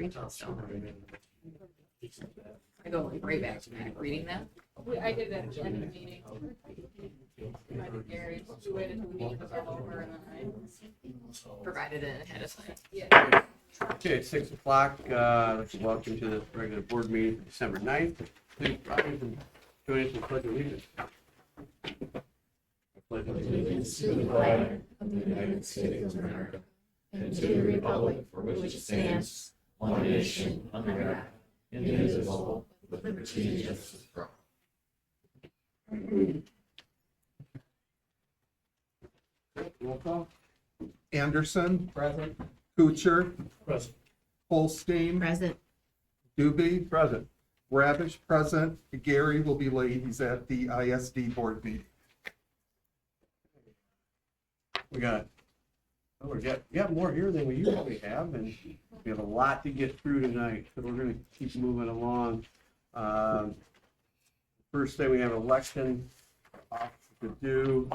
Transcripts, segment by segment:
reach it still. I go like right back to that, reading that. I did that at the end of the meeting. I did Gary's, we waited till the meeting was all over and then Provided it ahead of time. yeah. Okay, it's 6 o'clock. Let's welcome to the regular board meeting for December 9th. Please rise and join us in the pledge of allegiance. Pledge of allegiance To the flag of the United States of America and to the republic for which it stands, one nation, under God, indivisible, with liberty and justice for all. Roll call. Anderson, Present. Kuchar, Present. Holstein, Present. Doobie, Present. Ravish present. Gary will be late. He's at the ISD board meeting. We got more here than we usually have, and we have a lot to get through tonight, so we're gonna keep moving along. First thing, we have election office to do,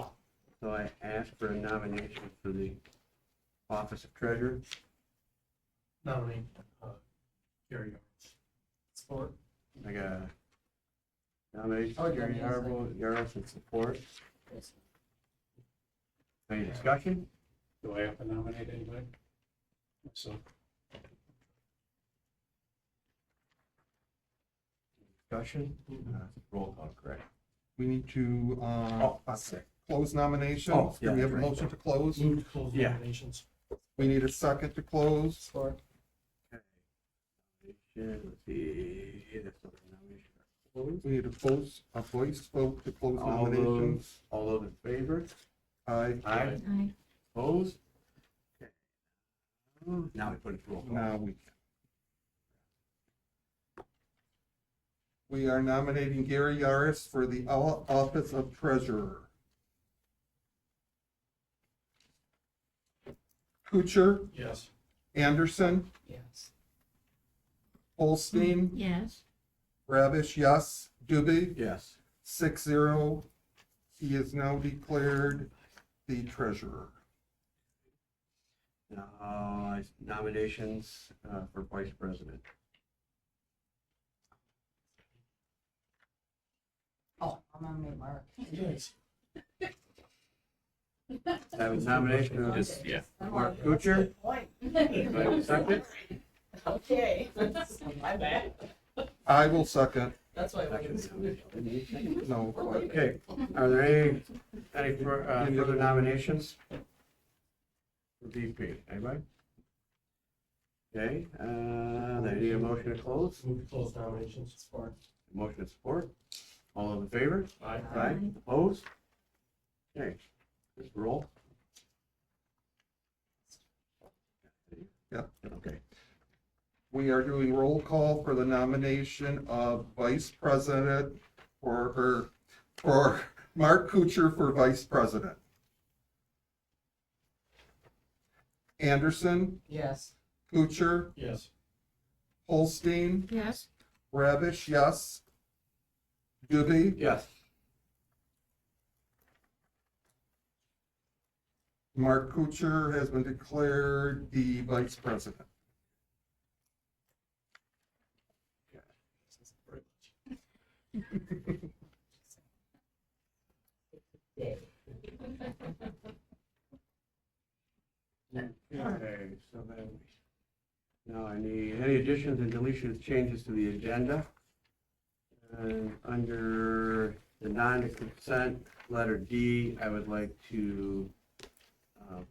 so I asked for a nomination for the office of treasurer. Nominate Gary Yards. Support. I got a nomination, Gary Yaros, and support. Any discussion? Do I have to nominate anybody? So, Discussion? Roll call, correct? We need to Okay. close nominations. Oh, Do we have a right. motion to close? move to close Yeah. nominations. We need a second to close. Support. Let's see. That's not a nomination. We need a voice vote to close All nominations. those in favor? Aye. Aye. Aye. Opposed? Okay. Now we put it to roll call. Now we can. We are nominating Gary Yaris for the office of treasurer. Kuchar, Yes. Anderson, Yes. Holstein, Yes. Ravish, yes. Doobie, Yes. 6-0. He is now declared the treasurer. Now, nominations for vice president. Oh, I'm nominate Mark. Yes. That was nomination of Just, yeah. Mark Kuchar. Do I have a second? Okay. My bad. I will second. That's why No. Okay, are there any further nominations for VP? Anybody? Okay, then I need a motion to close. Move to close nominations. Support. Motion to support. All those in favor? Aye. Aye. Opposed? Okay, just roll. Yep. Okay. We are doing roll call for the nomination of vice president for Mark Kuchar for vice president. Anderson, Yes. Kuchar, Yes. Holstein, Yes. Ravish, yes. Doobie, Yes. Mark Kuchar has been declared the vice president. Okay, so then, now I need any additions and deletions, changes to the agenda. And under the non-consent, letter D, I would like to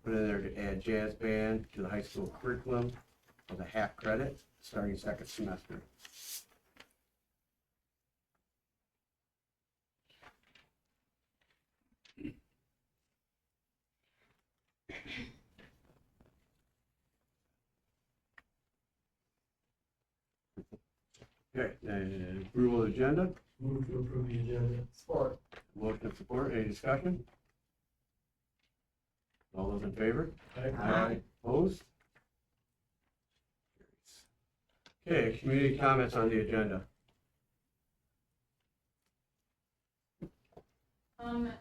put in there to add jazz band to the high school curriculum with a half credit, starting second semester. Okay, and approval of the agenda, Move to approve the agenda. Support. motion of support, any discussion? All those in favor? Aye. Opposed? Okay, community comments on the agenda.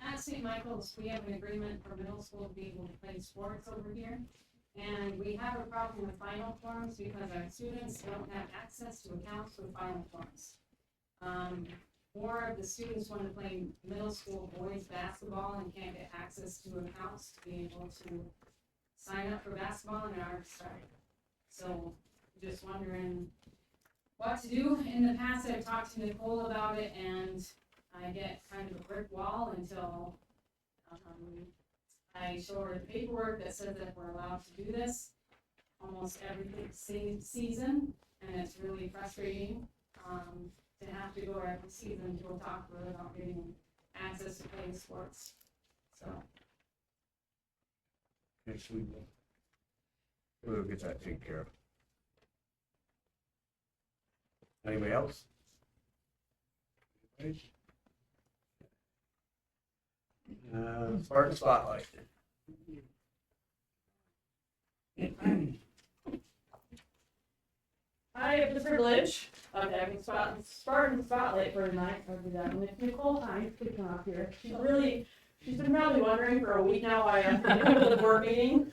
At St. Michael's, we have an agreement for middle school to be able to play sports over here. And we have a problem with final forms because our students don't have access to accounts with final forms. More of the students want to play middle school boys basketball and can't get access to accounts to be able to sign up for basketball and are starting. So just wondering what to do. In the past, I've talked to Nicole about it and I get kind of a brick wall until I show her the paperwork that says that we're allowed to do this almost every season, and it's really frustrating to have to go every season to talk to her about getting access to playing sports. So Okay, so we'll get that taken care of. Anybody else? Spartan Spotlight. I have the privilege of having Spartan Spotlight for tonight. I'll do that. And if Nicole Hines could come up here. She's been probably wondering for a week now why I'm at the board meeting.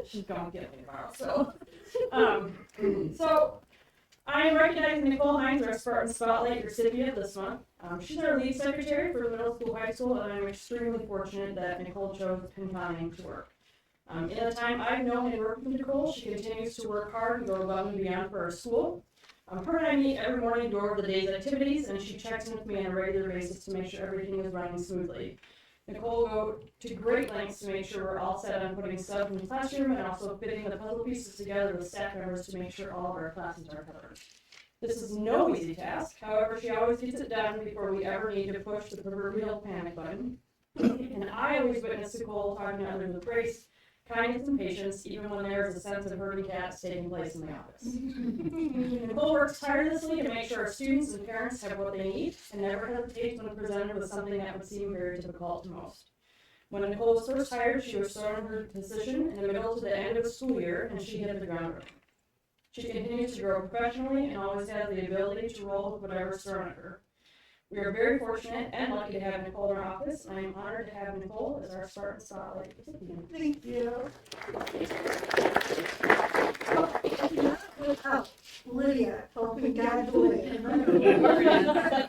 She's going to get me tomorrow. So I'm recognizing Nicole Hines, our Spartan Spotlight recipient this month. She's our lead secretary for middle school, high school, and I'm extremely fortunate that Nicole chose Pinconning to work. In the time I've known and worked with Nicole, she continues to work hard and go above and beyond for our school. Her and I meet every morning to go over the day's activities, and she checks in with me on a regular basis to make sure everything is running smoothly. Nicole go to great lengths to make sure we're all set on putting stuff in the classroom and also fitting the puzzle pieces together with staff members to make sure all of our classes are covered. This is no easy task, however, she always gets it done before we ever need to push the proverbial panic button. And I always witness Nicole talking to others with grace, kindness, and patience, even when there is a sense of herding cats taking place in the office. Nicole works tirelessly to make sure our students and parents have what they need, and never hesitates when presented with something that would seem very difficult to most. When Nicole was first hired, she was thrown in her position in the middle to the end of the school year, and she hit the ground running. She continues to grow professionally and always has the ability to roll with whatever's thrown at her. We are very fortunate and lucky to have Nicole in our office, and I am honored to have Nicole as our Spartan Spotlight recipient. Thank you. Lydia, helping God do it.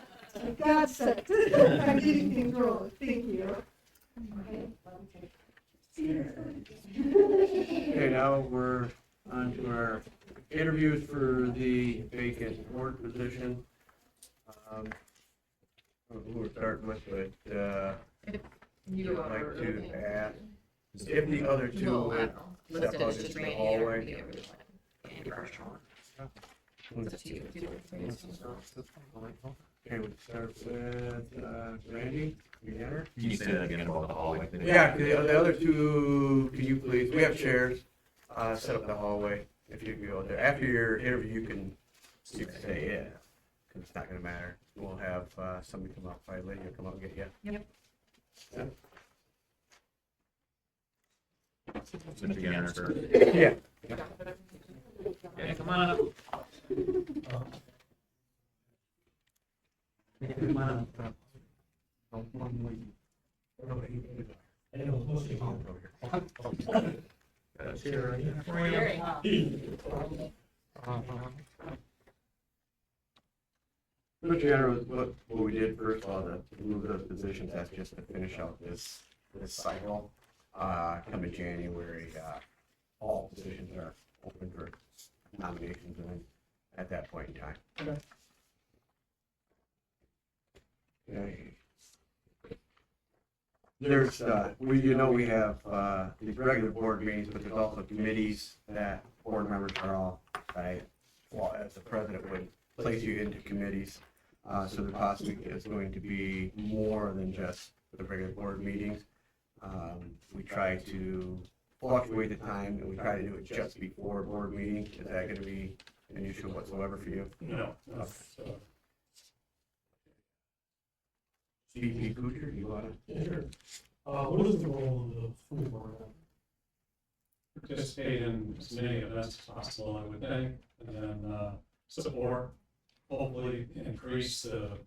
God said, I didn't think wrong. Thank you. Okay, now we're on to our interviews for the vacant board position. Who we're starting with, but You I'd are. like to ask if the other two Well, I would don't know. step Listed out as just into the Randy or hallway. Randy or Andy Armstrong. It's up to you. Okay, we'll start with Randy, beginner. Can you say that again about the hallway? Yeah, the other two, can you please, we have chairs, set up the hallway, if you go there. After your interview, you can stay in, because it's not gonna matter. We'll have, somebody come up, probably Lydia come up and get you. Yep. Yeah. Mr. Gannon, sir. Yeah. Yeah, come on up. Come on up. Chair right here for you. Very Mr. General, what we did first of all, to move those positions, that's just to finish out this cycle. Come in January, all positions are open for nominations and then at that point in time. Okay. There's, we have, these regular board meetings, but there's also committees that board members are all, well, as the president would place you into committees. So there possibly is going to be more than just the regular board meetings. We try to fluctuate the time and we try to do it just before a board meeting. Is that gonna be an issue whatsoever for you? No. VP Kuchar, you wanna? Sure. What is the role of the food board? Participate in as many events as possible, I would think, and then support, hopefully increase the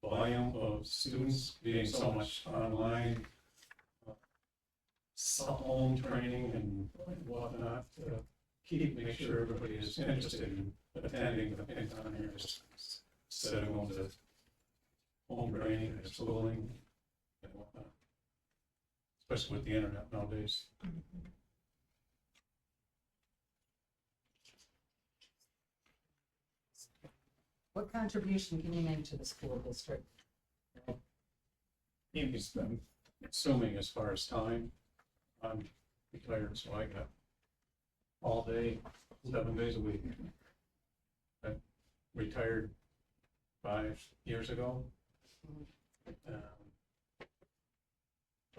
volume of students being so much online. some home training and whatnot to make sure everybody is interested in attending the Pinconning instead of going to home training and schooling and whatnot. Especially with the internet nowadays. What contribution can you make to the school district? He's been assuming as far as time. I'm retired, so I got all day, 7 days a week. I retired 5 years ago.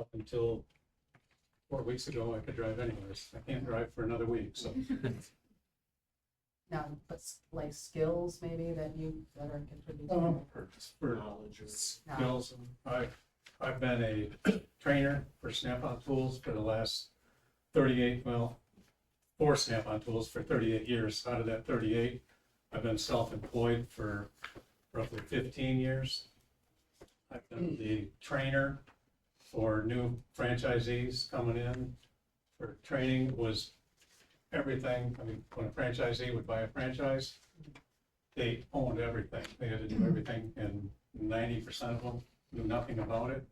Up until 4 weeks ago, I could drive anywhere. I can't drive for another week, so. Now, but like skills maybe that are contributing? For Knowledge or skills, I've been a trainer for Snap-on tools for the last 38, well, for Snap-on tools for 38 years. Out of that 38, I've been self-employed for roughly 15 years. I've been the trainer for new franchisees coming in. For training was everything. I mean, when a franchisee would buy a franchise, they owned everything. They had to do everything, and 90% of them knew nothing about it.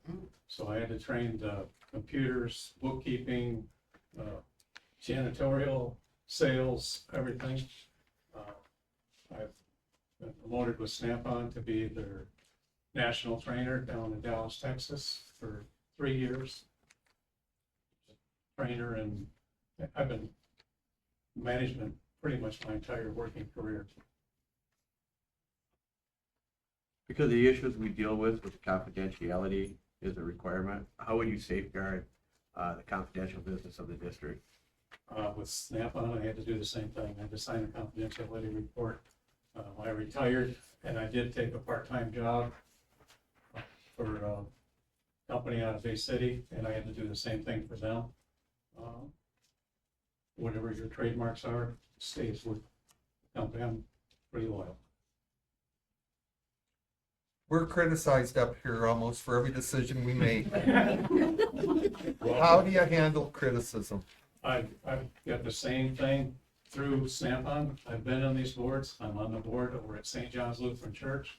So I had to train the computers, bookkeeping, janitorial, sales, everything. I've been promoted with Snap-on to be their national trainer down in Dallas, Texas for 3 years. Trainer, and I've been management pretty much my entire working career. Because of the issues we deal with confidentiality is a requirement, how would you safeguard the confidential business of the district? With Snap-on, I had to do the same thing. I had to sign a confidentiality report. I retired, and I did take a part-time job for a company out of Bay City, and I had to do the same thing for them. Whatever your trademarks are, stays with the company. I'm pretty loyal. We're criticized up here almost for every decision we make. How do you handle criticism? I've got the same thing through Snap-on. I've been on these boards. I'm on the board over at St. John's Lutheran Church.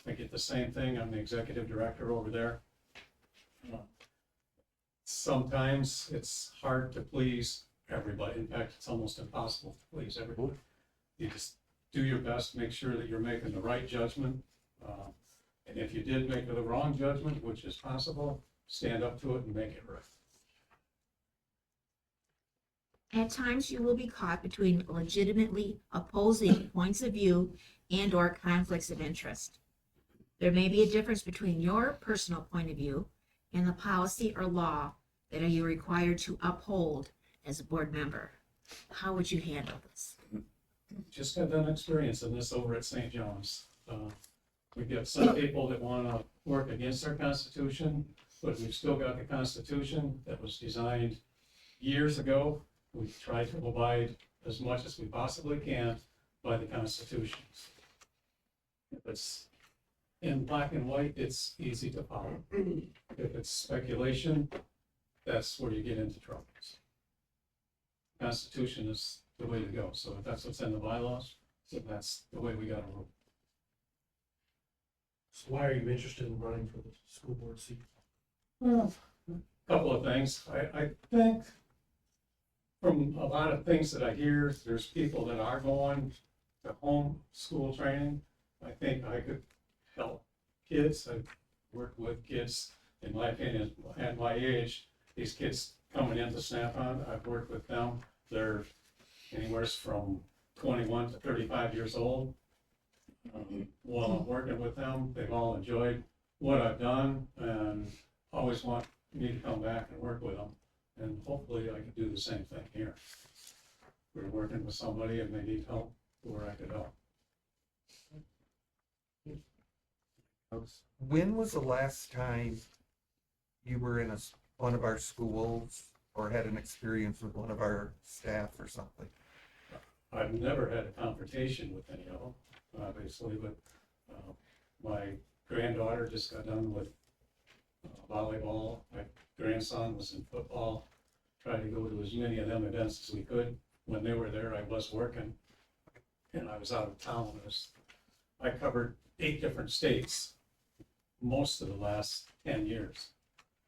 I get the same thing. I'm the executive director over there. Sometimes it's hard to please everybody. In fact, it's almost impossible to please everybody. You just do your best, make sure that you're making the right judgment. And if you did make the wrong judgment, which is possible, stand up to it and make it right. At times, you will be caught between legitimately opposing points of view and/or conflicts of interest. There may be a difference between your personal point of view and the policy or law that are you required to uphold as a board member. How would you handle this? Just got done experience in this over at St. John's. We get some people that want to work against our Constitution, but we've still got the Constitution that was designed years ago. We try to abide as much as we possibly can by the Constitution. If it's in black and white, it's easy to follow. If it's speculation, that's where you get into troubles. Constitution is the way to go. So if that's what's in the bylaws, so that's the way we got to rule. So why are you interested in running for the school board seat? Well, a couple of things. I think from a lot of things that I hear, there's people that are going to home school training. I think I could help kids. I've worked with kids, in my opinion, at my age. These kids coming into Snap-on, I've worked with them. They're anywhere from 21 to 35 years old. While I'm working with them, they've all enjoyed what I've done and always want me to come back and work with them. And hopefully I can do the same thing here. We're working with somebody and they need help where I could help. When was the last time you were in one of our schools or had an experience with one of our staff or something? I've never had a confrontation with any of them, obviously, but my granddaughter just got done with volleyball. My grandson was in football. try to go to as many of them events as we could. When they were there, I was working, and I was out of town. I covered 8 different states most of the last 10 years.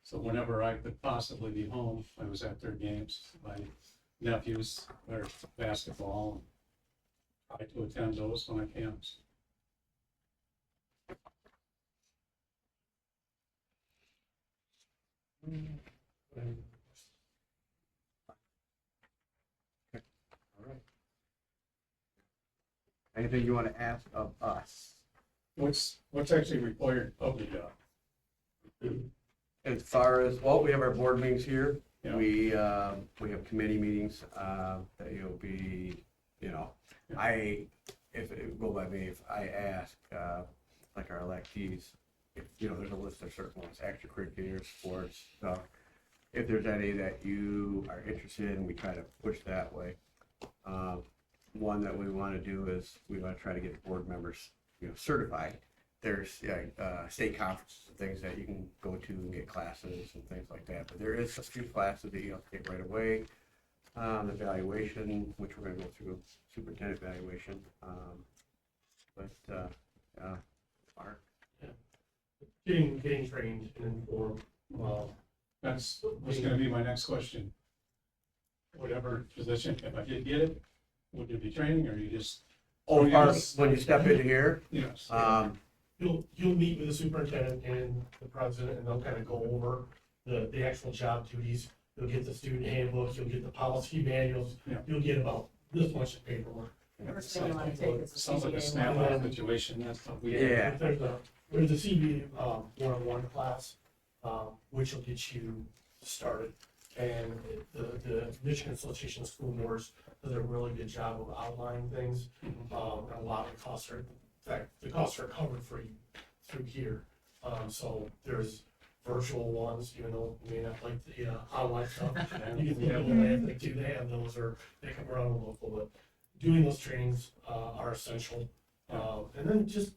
So whenever I could possibly be home, I was at their games. My nephews, their basketball, try to attend those when I can. All right. Anything you want to ask of us? What's actually required of the job? As far as, well, we have our board meetings here. Yeah. We have committee meetings, that you'll be, you know, if it go by me, if I ask, like our electees, if, you know, there's a list of certain ones, extracurricular, sports, stuff. If there's any that you are interested in, we try to push that way. One that we want to do is, we want to try to get board members, you know, certified. There's state conferences and things that you can go to and get classes and things like that. But there is a few classes that you have to take right away. The evaluation, which we're gonna go through, superintendent evaluation. Mark, Getting trained and informed. That's gonna be my next question. Whatever position, if I did get it, would there be training, or you just? as far as when you step into here, Yes. You'll meet with the superintendent and the president, and they'll kind of go over the actual job duties. You'll get the student handbook, you'll get the policy manuals, Yeah. you'll get about this much of paperwork. First thing you wanna take is the Sounds like a CBA snap-on situation, that's what we. Yeah. There's a CB one-on-one class, which will get you started. And the Michigan Association of School Boards does a really good job of outlining things. And a lot of the costs are, in fact, the costs are covered for you through here. So there's virtual ones, even though you may not like the online stuff. You can have them, they do, they have those, or they come around local, but doing those trainings are essential. And then just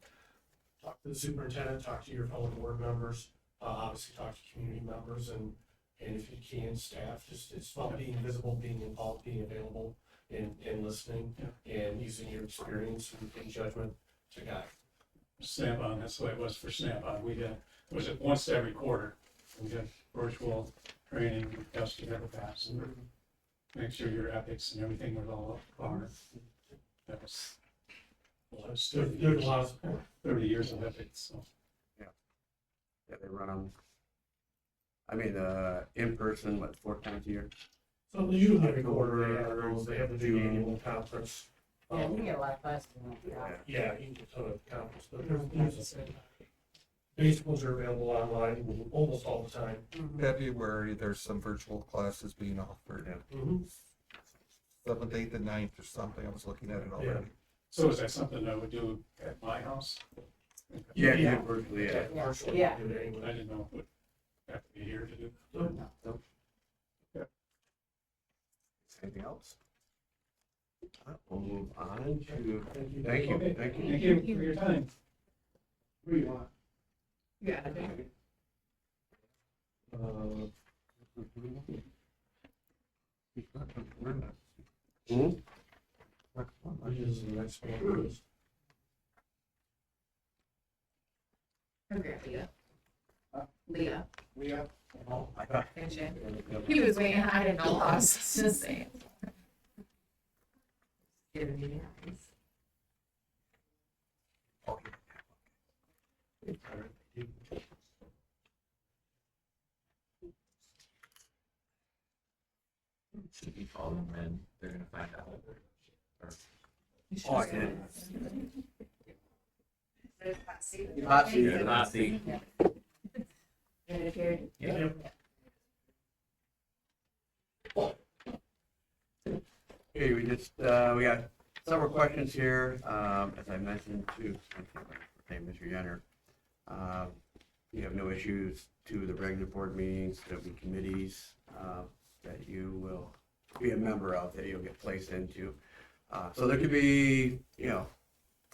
talk to the superintendent, talk to your fellow board members, obviously talk to community members, and if you can, staff. Just, it's about being visible, being involved, being available, and listening, and using your experience and judgment to guide. Snap-on, that's the way it was for Snap-on. We got, was it once every quarter? We got virtual training, test you had to pass, and make sure your ethics and everything was all up to par. That was, well, it's There's a lot of support. 30 years of ethics, so. yeah, they run them. I mean, in person, 4 times a year? So they usually every quarter, they have those, they have the big annual conference. Yeah, you get a lot of classes in that job. Yeah, you can get a ton of conference, but there's basic ones are available online almost all the time. February, there's some virtual classes being offered. Mhm. 7th, 8th, and 9th or something. I was looking at it already. So is that something I would do at my house? Yeah, you did virtually, yeah. Virtually, Yeah. you do it I anyway. didn't know if it would have to be here to do. Anything else? We'll move on to, thank you, Okay, thank you. Thank you for your time. Who do you want? Yeah. Hmm? Which is the next one. Okay, Leah. Leah. Leah? Oh, I thought. Gotcha. He was waiting, I didn't know what I was just saying. Giving me the eyes. Should we call them and they're gonna find out? Oh, I did. Hot seat. Hot seat. Yeah, hot seat. Yeah. Okay, we got several questions here, as I mentioned to, Mr. Yenner. You have no issues to the regular board meetings, there'll be committees, that you will be a member of, that you'll get placed into. So there could be, you know,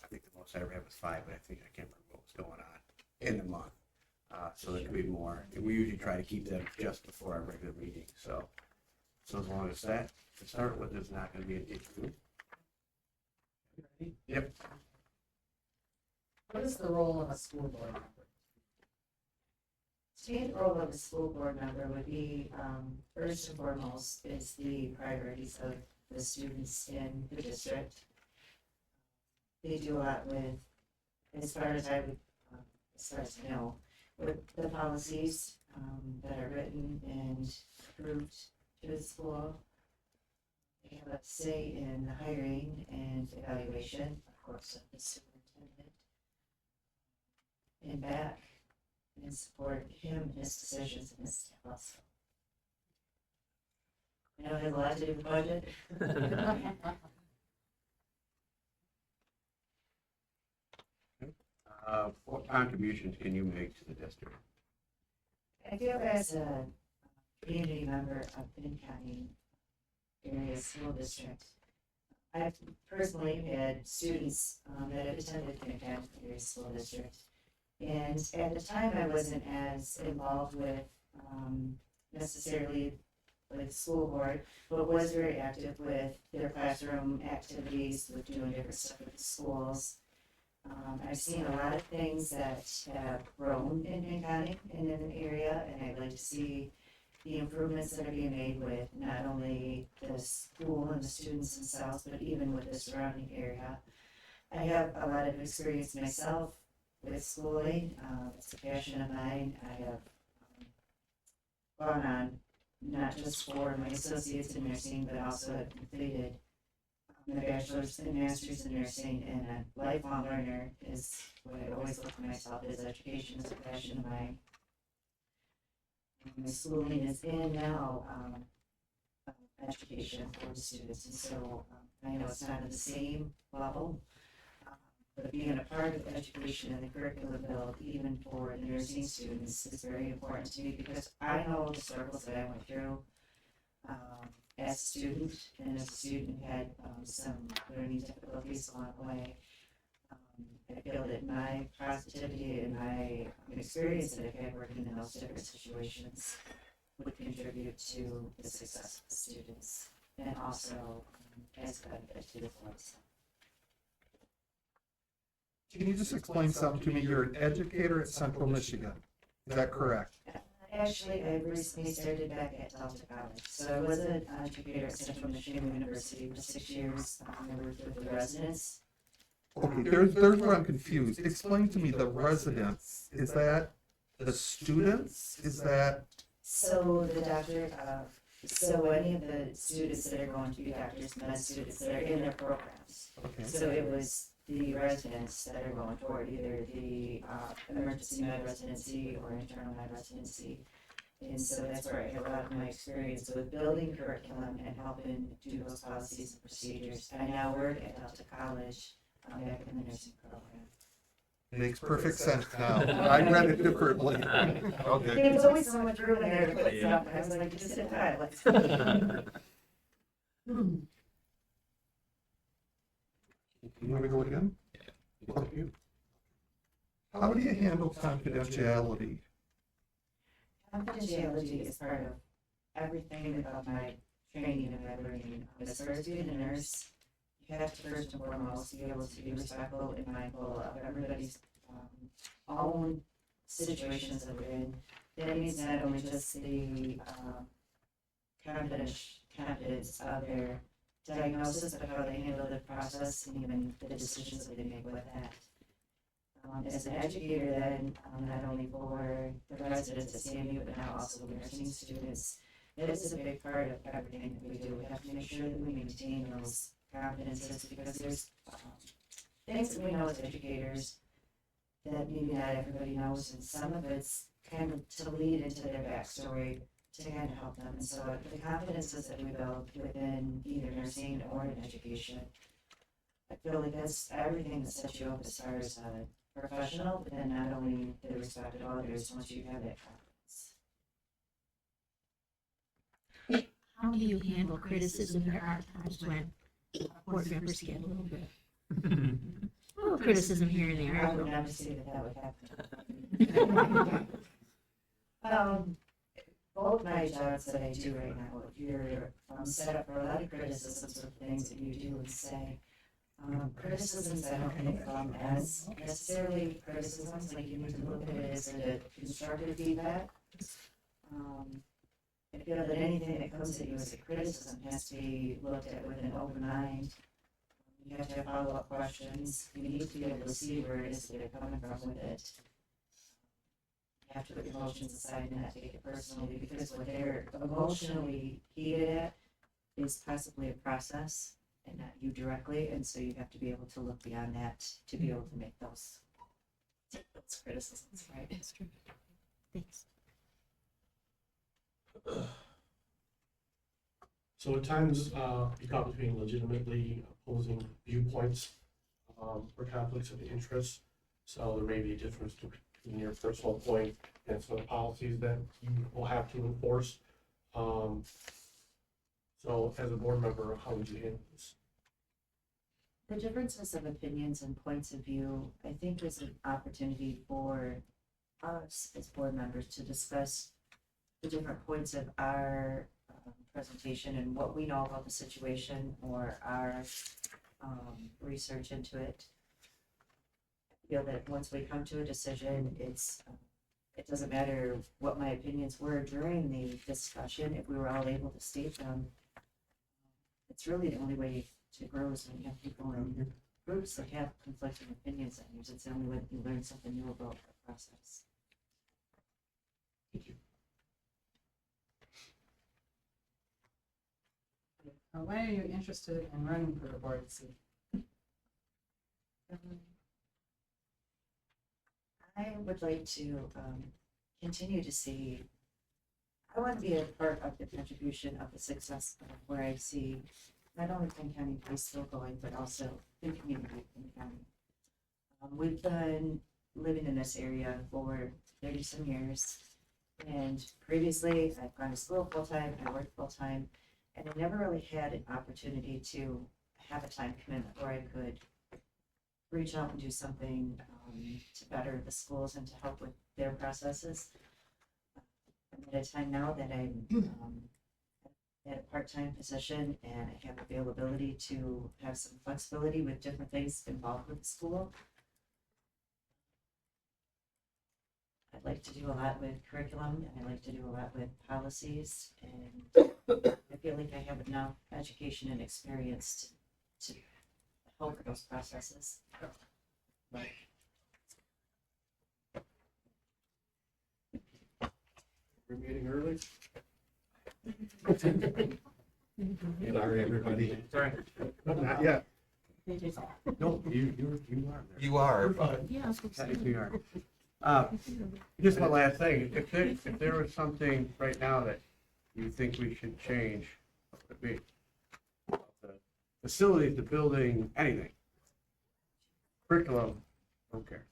I think the most I ever had was 5, but I can't remember what was going on in the month. So there could be more. And we usually try to keep them just before our regular meeting, so So as long as that, to start with, is not gonna be an issue. Yep, What is the role of a school board member? State role of a school board member would be, first and foremost, is the priorities of the students in the district. They do a lot with, as far as I would, as far as I know, with the policies, that are written and approved to the school. They have a say in the hiring and evaluation, of course, of the superintendent. And back and support him in his decisions and his staff also. I know it has a lot to do with budget. what contributions can you make to the district? I feel as a community member of Pinconning area school district, I've personally had students that have attended Pinconning area school district. And at the time, I wasn't as involved with necessarily with school board, but was very active with their classroom activities, with doing different stuff with the schools. I've seen a lot of things that have grown in Pinconning and in the area, and I'd like to see the improvements that are being made with not only the school and the students themselves, but even with the surrounding area. I have a lot of experience myself with schooling. It's a passion of mine. I have gone on not just for my associates in nursing, but also have completed my bachelor's and master's in nursing, and a lifelong learner is what I always look to myself as. Education is a passion of mine. My schooling is in now education for the students, and so I know it's not at the same level, but being a part of education and the curriculum build, even for the nursing students, is very important to me because I know the struggles that I went through as a student, and as a student had some learning difficulties along the way. I feel that my positivity and my experience that I've had working in those different situations would contribute to the success of the students and also as a benefit to the boys. Can you just explain something to me? You're an educator at Central Michigan. Is that correct? Actually, I recently started back at Delta College. So I was an educator at Central Michigan University for 6 years. I worked with the residents. Okay, there's where I'm confused. Explain to me the residents. Is that the students? Is that? So the doctor, so any of the students that are going to be doctors, med students that are in their programs. Okay. So it was the residents that are going toward either the emergency med residency or internal med residency. And so that's where I have a lot of my experience with building curriculum and helping do those policies and procedures. I now work at Delta College back in the nursing program. Makes perfect sense now. I read it differently. Okay. There was always so much room in there to put stuff. I was like, just sit tight, let's. You want to go again? Okay. How do you handle confidentiality? Confidentiality is part of everything of my training and my learning. As far as being a nurse, you have to first and foremost be able to be respectful and mindful of everybody's own situations that they're in. That means not only just the confidence of their diagnosis, but how they handle the process and even the decisions that they make with that. As an educator then, not only for the residents at CMU, but now also the nursing students, that is a big part of everything that we do. We have to make sure that we maintain those confidences because there's things that we know as educators that maybe not everybody knows, and some of it's kind of to lead into their backstory to kind of help them. And so the confidences that we build within either nursing or in education, I feel like that's everything that sets you up as far as a professional, but then not only the respect of others once you have that confidence. How do you handle criticism? There are times when board members get a little criticism here and there. I would never say that that would happen. both my jobs that I do right now, you're set up for a lot of criticisms of things that you do and say. Criticisms I don't think as necessarily criticisms, like you need to look at it as a constructive feedback. I feel that anything that comes at you as a criticism has to be looked at with an open mind. You have to have follow-up questions. You need to be able to see where it is that they're coming from with it. You have to put your emotions aside and not take it personally, because what they're emotionally heated at is possibly a process and not you directly, and so you have to be able to look beyond that to be able to make those criticisms, right? That's true. Thanks. So at times, you caught between legitimately opposing viewpoints, or conflicts of interest. So there may be a difference between your personal point and some of the policies that you will have to enforce. So as a board member, how would you handle this? The differences of opinions and points of view, I think, is an opportunity for us as board members to discuss the different points of our presentation and what we know about the situation or our research into it. I feel that once we come to a decision, it doesn't matter what my opinions were during the discussion. If we were all able to state them, it's really the only way to grow is when you have people in groups that have conflicting opinions, and it's the only way that you learn something new about the process. Thank you. Why are you interested in running for the board seat? I would like to continue to see, I want to be a part of the contribution of the success of where I see not only Pinconning High School going, but also the community of Pinconning. We've been living in this area for 30 some years, and previously I've gone to school full-time, I worked full-time, and I never really had an opportunity to have a time commitment where I could reach out and do something to better the schools and to help with their processes. I'm at a time now that I'm at a part-time position and I have availability to have some flexibility with different things involved with the school. I'd like to do a lot with curriculum, and I like to do a lot with policies, and I feel like I have enough education and experience to help with those processes. We're meeting early. Sorry, everybody. Sorry. Not yet. No, you are there. You are. Yeah, I was gonna say. Technically you are. Just one last thing, if there was something right now that you think we should change, what would it be? The facilities, the building, anything. Curriculum, don't care.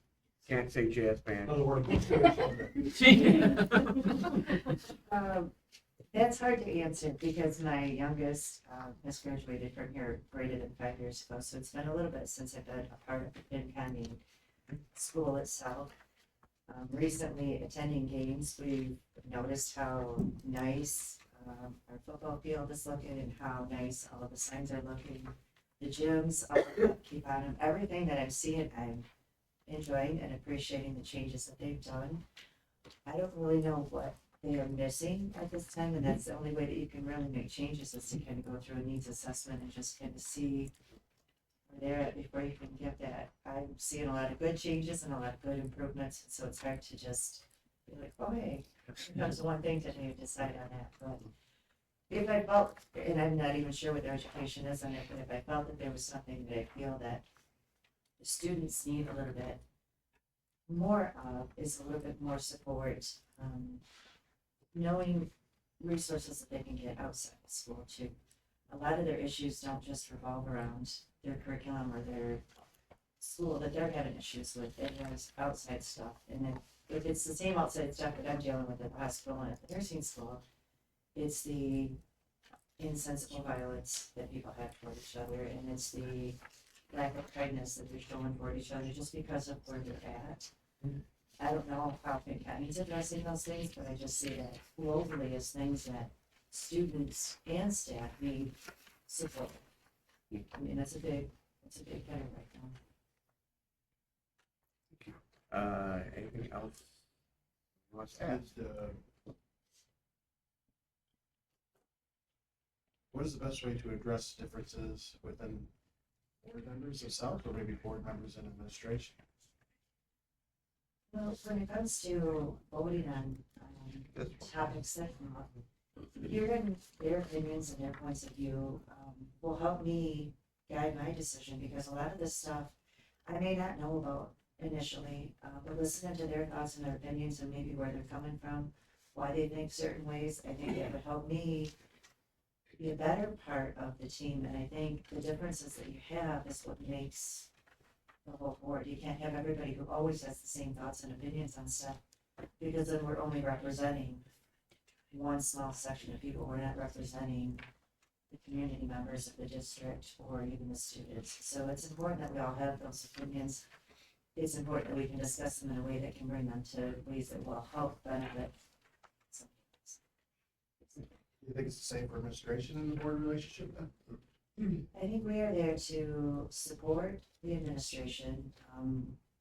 Can't say jazz band. Another word. That's hard to answer because my youngest has graduated from here greater than 5 years ago, so it's been a little bit since I've been a part of the Pinconning school itself. Recently attending games, we've noticed how nice our football field is looking and how nice all of the signs are looking. The gyms, all the upkeep on them, everything that I'm seeing, I'm enjoying and appreciating the changes that they've done. I don't really know what they are missing at this time, and that's the only way that you can really make changes is to kind of go through a needs assessment and just kind of see where they're at before you can get that. I'm seeing a lot of good changes and a lot of good improvements, and so it's hard to just be like, oh, hey, here comes one thing today, decide on that. But if I felt, and I'm not even sure what their education is on it, but if I felt that there was something that I feel that the students need a little bit more of, is a little bit more support, knowing resources that they can get outside of school too. A lot of their issues don't just revolve around their curriculum or their school that they're having issues with. It has outside stuff, and then if it's the same outside stuff that I'm dealing with at the hospital and at the nursing school, it's the insensible violence that people have toward each other, and it's the lack of kindness that they're showing toward each other just because of where they're at. I don't know how Pinconning's addressing those things, but I just see that globally as things that students and staff need support. I mean, it's a big thing right now. Anything else? What's And, what is the best way to address differences within board members themselves, or maybe board members and administration? Well, when it comes to voting on topics that come up, hearing their opinions and their points of view will help me guide my decision, because a lot of this stuff I may not know about initially, but listening to their thoughts and their opinions and maybe where they're coming from, why they think certain ways, I think it would help me be a better part of the team. And I think the differences that you have is what makes the whole board. You can't have everybody who always has the same thoughts and opinions on stuff, because then we're only representing one small section of people. We're not representing the community members of the district or even the students. So it's important that we all have those opinions. It's important that we can discuss them in a way that can bring them to ways that will help benefit some people. Do you think it's the same for administration and the board relationship then? I think we are there to support the administration,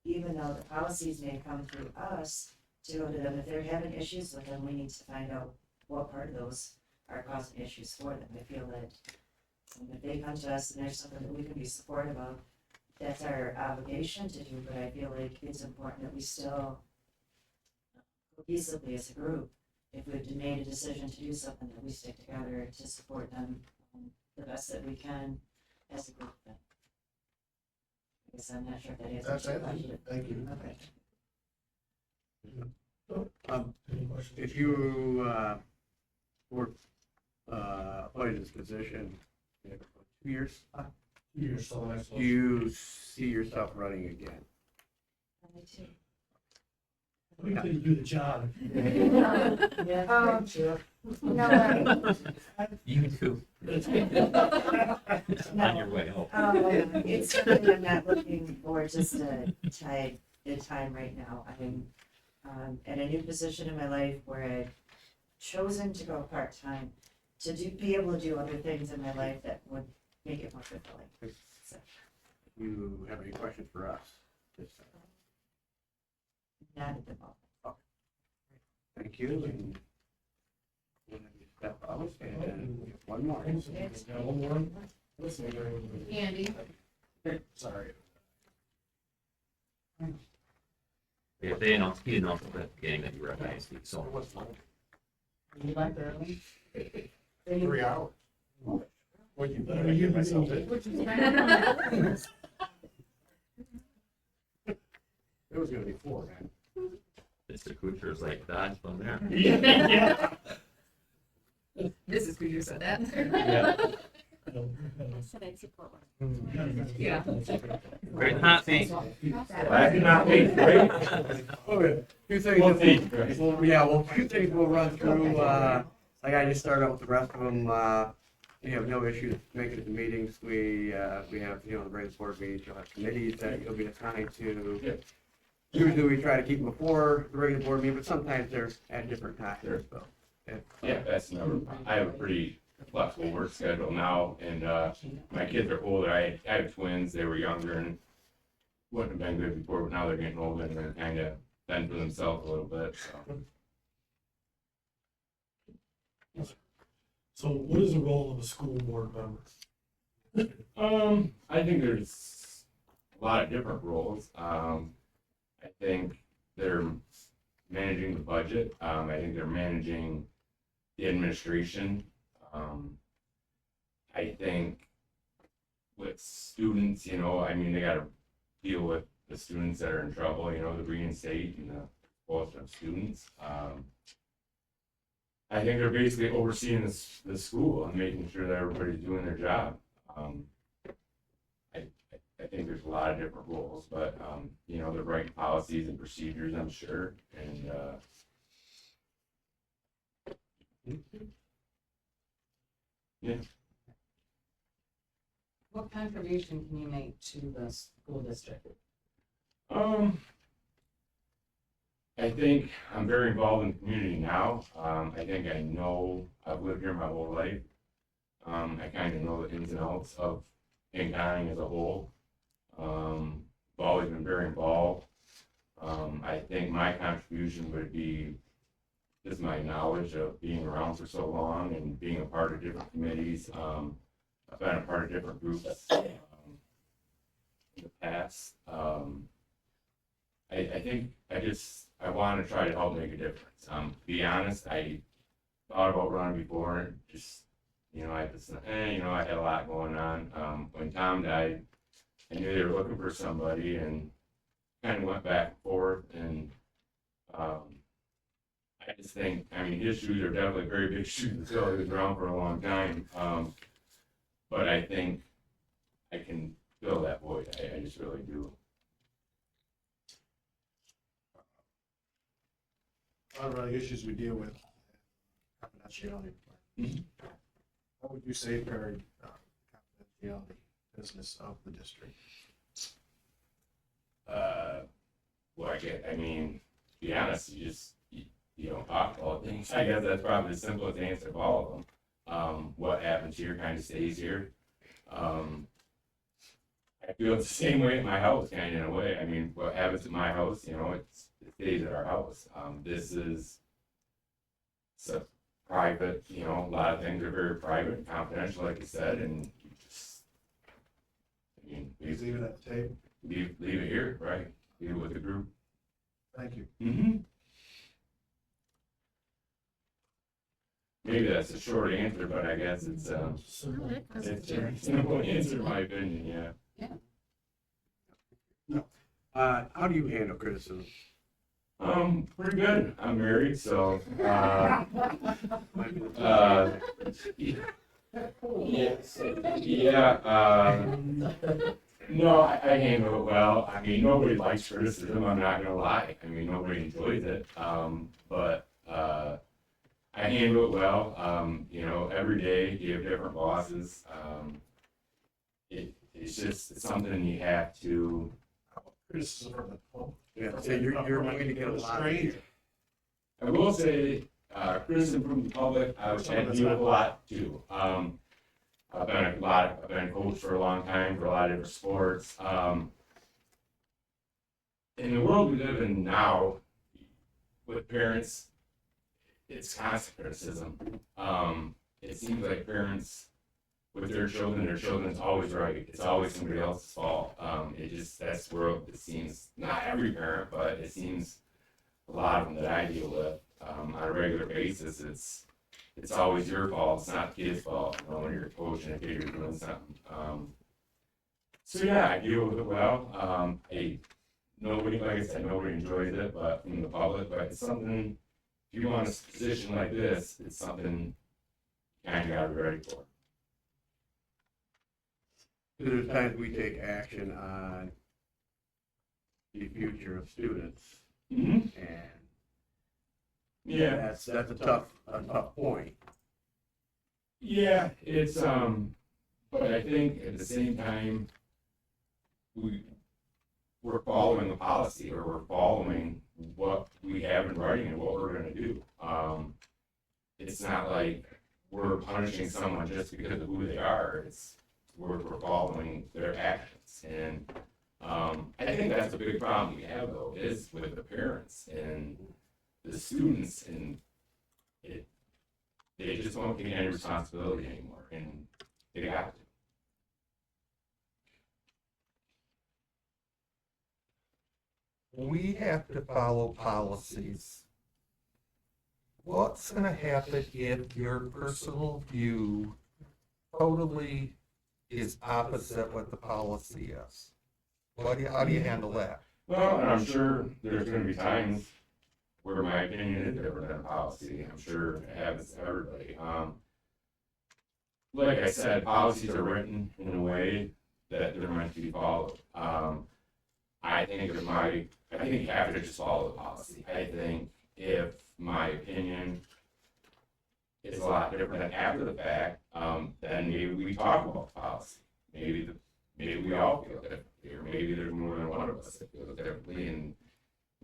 even though the policies may come through us to go to them. If they're having issues with them, we need to find out what part of those are causing issues for them. I feel that if they come to us and there's something that we can be supportive of, that's our obligation to do, but I feel like it's important that we still cohesively as a group, if we've made a decision to do something, that we stick together to support them the best that we can as a group. I guess I'm not sure if that answers That's your it. question. Thank you. Okay. Any questions? If you were appointed to this position, you have 2 years, You're still next. do you see yourself running again? Me too. We can do the job. Yeah, sure. No, You too. On your way home. it's something I'm not looking for just to tie the time right now. I'm at a new position in my life where I've chosen to go part-time to be able to do other things in my life that would make it more fulfilling. So, You have any questions for us? not at the moment. Thank you, and we'll have you step out, and we have one more. Got one more? Andy. Sorry. Yeah, they announced, he announced at the beginning that you were at PASD, so. You like the early? 3 hours. What you Better get myself in. It was gonna be 4, man. Mr. Kuchar's like, dodge from there. Yeah. This is who you said that. Yeah. Said I'd support one. Yeah. Very hot seat. Okay, two things. Well, two things we'll run through, like I just started out with the rest of them, you have no issues making it to meetings, we have, the regular board meetings, you'll have committees that you'll be assigned to. Usually we try to keep them before the regular board meeting, but sometimes they're at different times, so. Yeah, that's never, I have a pretty flexible work schedule now, and, my kids are older, I have twins, they were younger and wouldn't have been good before, but now they're getting older and they're kind of fend for themselves a little bit, so. So what is the role of a school board member? I think there's a lot of different roles. I think they're managing the budget. I think they're managing the administration. I think with students, I mean, they gotta deal with the students that are in trouble, the Green State and the both of students. I think they're basically overseeing the school and making sure that everybody's doing their job. I think there's a lot of different roles, but, they're writing policies and procedures, I'm sure, and, yeah. What contribution can you make to the school district? I think I'm very involved in the community now. I think I know, I've lived here my whole life. I kind of know the ins and outs of Pinconning as a whole. I've always been very involved. I think my contribution would be just my knowledge of being around for so long and being a part of different committees. I've been a part of different groups in the past. I think I want to try to help make a difference. To be honest, I thought about running before, and just, I just, I had a lot going on. When Tom died, I knew they were looking for somebody, and kind of went back and forth, and I just think, his shoes are definitely very big shoes to fill. He was around for a long time, but I think I can fill that void. I just really do. A lot of the issues we deal with, confidentiality. How would you safeguard confidentiality business of the district? Well, to be honest, you don't talk about things. I guess that's probably the simplest answer of all of them. What happens here kind of stays here. I feel it's the same way at my house, kind of in a way. What happens at my house, it stays at our house. This is so private, a lot of things are very private and confidential, like you said, and you just, Please leave it at the table. leave it here, right? Leave it with the group. Thank you. Mm-hmm. Maybe that's a short answer, but I guess it's a simple answer in my opinion, yeah. How do you handle criticism? Pretty good. I'm married, so, no, I handle it well. Nobody likes criticism, I'm not gonna lie. Nobody enjoys it. But I handle it well. Every day you have different bosses. It's something you have to. Criticism from the public. Yeah, so you're going to get a lot of it. I will say, criticism from the public, I've had to deal with a lot too. I've been a coach for a long time for a lot of different sports. In the world we live in now, with parents, it's constant criticism. It seems like parents with their children's always right. It's always somebody else's fault. That's where it seems, not every parent, but it seems a lot of them that I deal with on a regular basis. It's always your fault. It's not the kid's fault. When you're coaching a kid, you're doing something. So yeah, I deal with it well. Nobody, like I said, nobody enjoys it, but from the public. But it's something. If you want a position like this, it's something you kind of got to be ready for. There's times we take action on the future of students, Mm-hmm. and Yeah. that's a tough point. Yeah, it's but I think at the same time we're following the policy, or we're following what we have in writing and what we're gonna do. It's not like we're punishing someone just because of who they are. We're following their actions, and I think that's a big problem we have though, is with the parents and the students, and they just won't take any responsibility anymore, and they have to. We have to follow policies. What's gonna happen if your personal view totally is opposite what the policy is? How do you handle that? Well, and I'm sure there's gonna be times where my opinion is different than policy. I'm sure it happens to everybody. Like I said, policies are written in a way that they're meant to be followed. I think you have to just follow the policy. I think if my opinion is a lot different than after the fact, then maybe we talk about policy. Maybe we all feel differently, or maybe there's more than one of us that feel differently, and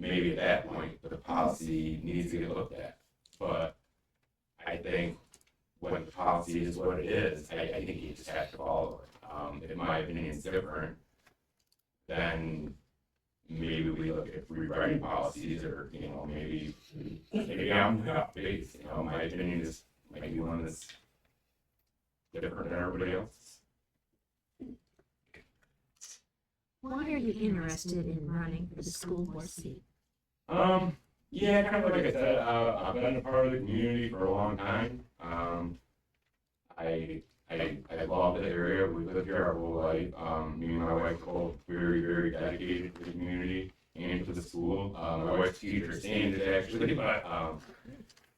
maybe at that point, the policy needs to get looked at. But I think when the policy is what it is, I think you just have to follow it. If my opinion is different, then maybe we look at rewriting policies, or, you know, maybe I'm off base, you know, my opinion is maybe one that's different than everybody else. Why are you interested in running for the school board seat? Yeah, kind of like I said, I've been a part of the community for a long time. I love the area. We lived here our whole life. Me and my wife are both very, very dedicated to the community and to the school. My wife's teacher, Sandy, actually, but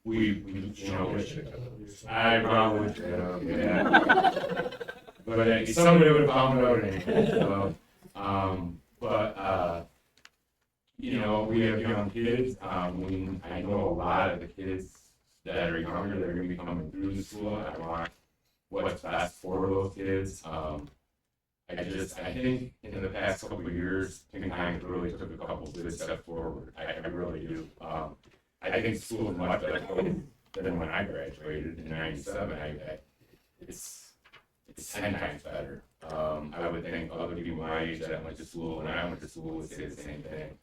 we you know, I probably wish that, yeah. But somebody would have found out anyway. So, you know, we have young kids. I know a lot of the kids that are younger that are going to be coming through the school. I want what's best for those kids. I think in the past couple of years, Pinconning really took a couple of good steps forward. I really do. I think school is much better than when I graduated in '97. It's 10 times better. I would think other people my age that went to school when I went to school would say the same thing.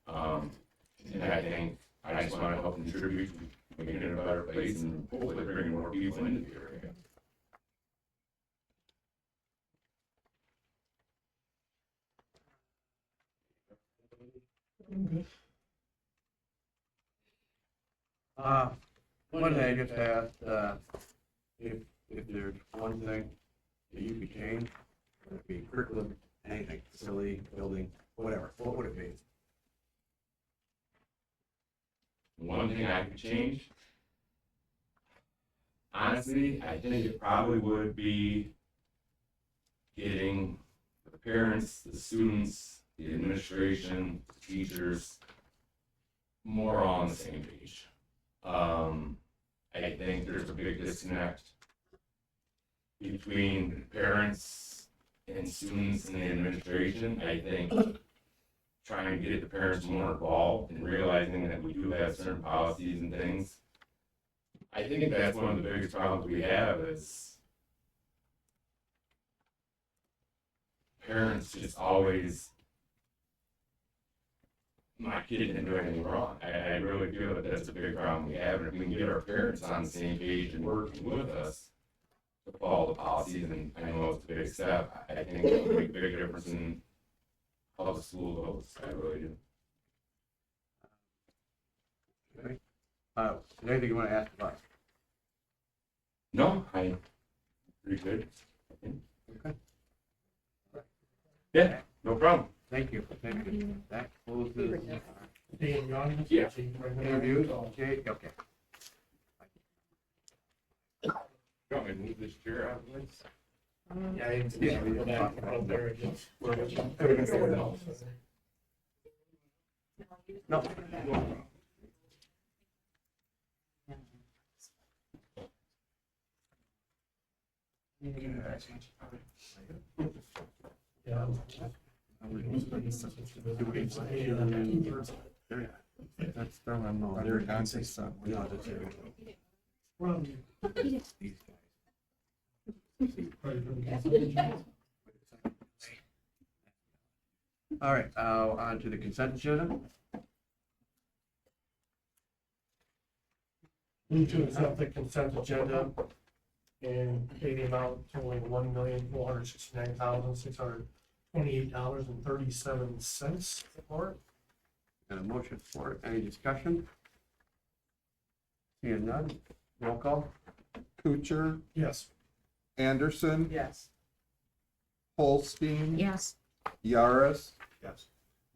And I think I just want to help contribute to making it a better place and hopefully bringing more people into the area. One thing I just asked, if there's one thing that you could change, whether it be curriculum, anything, facility, building, whatever, what would it be? One thing I could change, honestly, I think it probably would be getting the parents, the students, the administration, the teachers more on the same page. I think there's a big disconnect between parents and students and the administration. I think trying to get the parents more involved and realizing that we do have certain policies and things. I think that's one of the biggest problems we have is parents just always, my kid didn't do anything wrong. I really feel that that's a big problem we have, and if we can get our parents on the same page and working with us to follow the policies, and I know it's a big step, I think it will make a big difference in how the school goes. I really do. Okay. Is there anything you want to ask about? No, I'm pretty good. Okay. Yeah, no problem. Thank you. That closes Dan, you on? Yeah. interviews. Okay. You want me to move this chair out of the way? Yeah, go back up there again. No. Yeah. That's throwing them all. Under Dante son. No, that's it. These guys. All right, on to the consent agenda. Move to accept the consent agenda and pay the amount totaling $1,469,628.37 for it. And a motion for it. Any discussion? Seeing none, roll call. Kuchar, Yes. Anderson, Yes. Holstein, Yes. Yaris, Yes.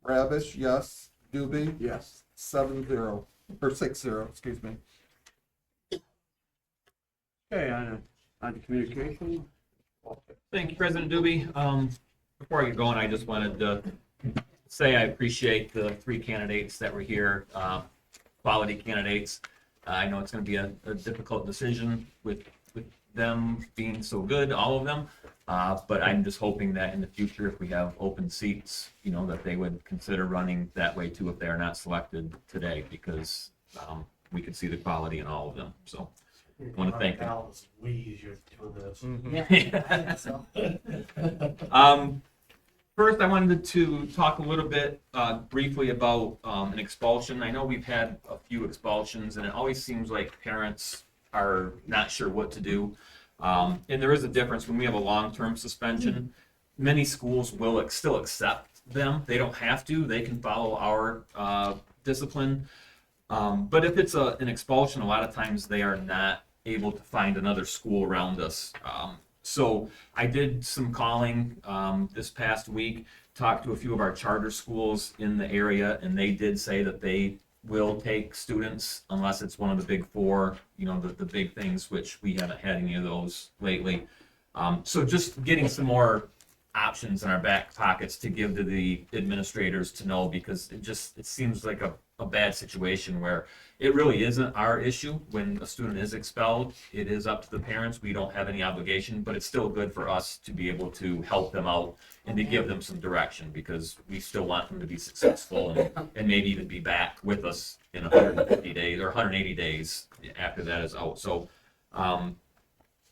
Ravish, yes, Doobie, Yes. 7-0, or 6-0, excuse me. Okay, on to communication. Thank you, President Doobie. Before I get going, I just wanted to say I appreciate the 3 candidates that were here, quality candidates. I know it's going to be a difficult decision with them being so good, all of them. But I'm just hoping that in the future, if we have open seats, you know, that they would consider running that way too if they are not selected today, because we can see the quality in all of them. So want to thank them. It's way easier doing this. First, I wanted to talk a little bit briefly about an expulsion. I know we've had a few expulsions, and it always seems like parents are not sure what to do. And there is a difference when we have a long-term suspension. Many schools will still accept them. They don't have to. They can follow our discipline. But if it's an expulsion, a lot of times they are not able to find another school around us. So I did some calling this past week, talked to a few of our charter schools in the area, and they did say that they will take students unless it's one of the big four, you know, the big things, which we haven't had any of those lately. So just getting some more options in our back pockets to give to the administrators to know, because it seems like a bad situation where it really isn't our issue. When a student is expelled, it is up to the parents. We don't have any obligation, but it's still good for us to be able to help them out and to give them some direction, because we still want them to be successful and maybe even be back with us in 150 days or 180 days after that is out. So,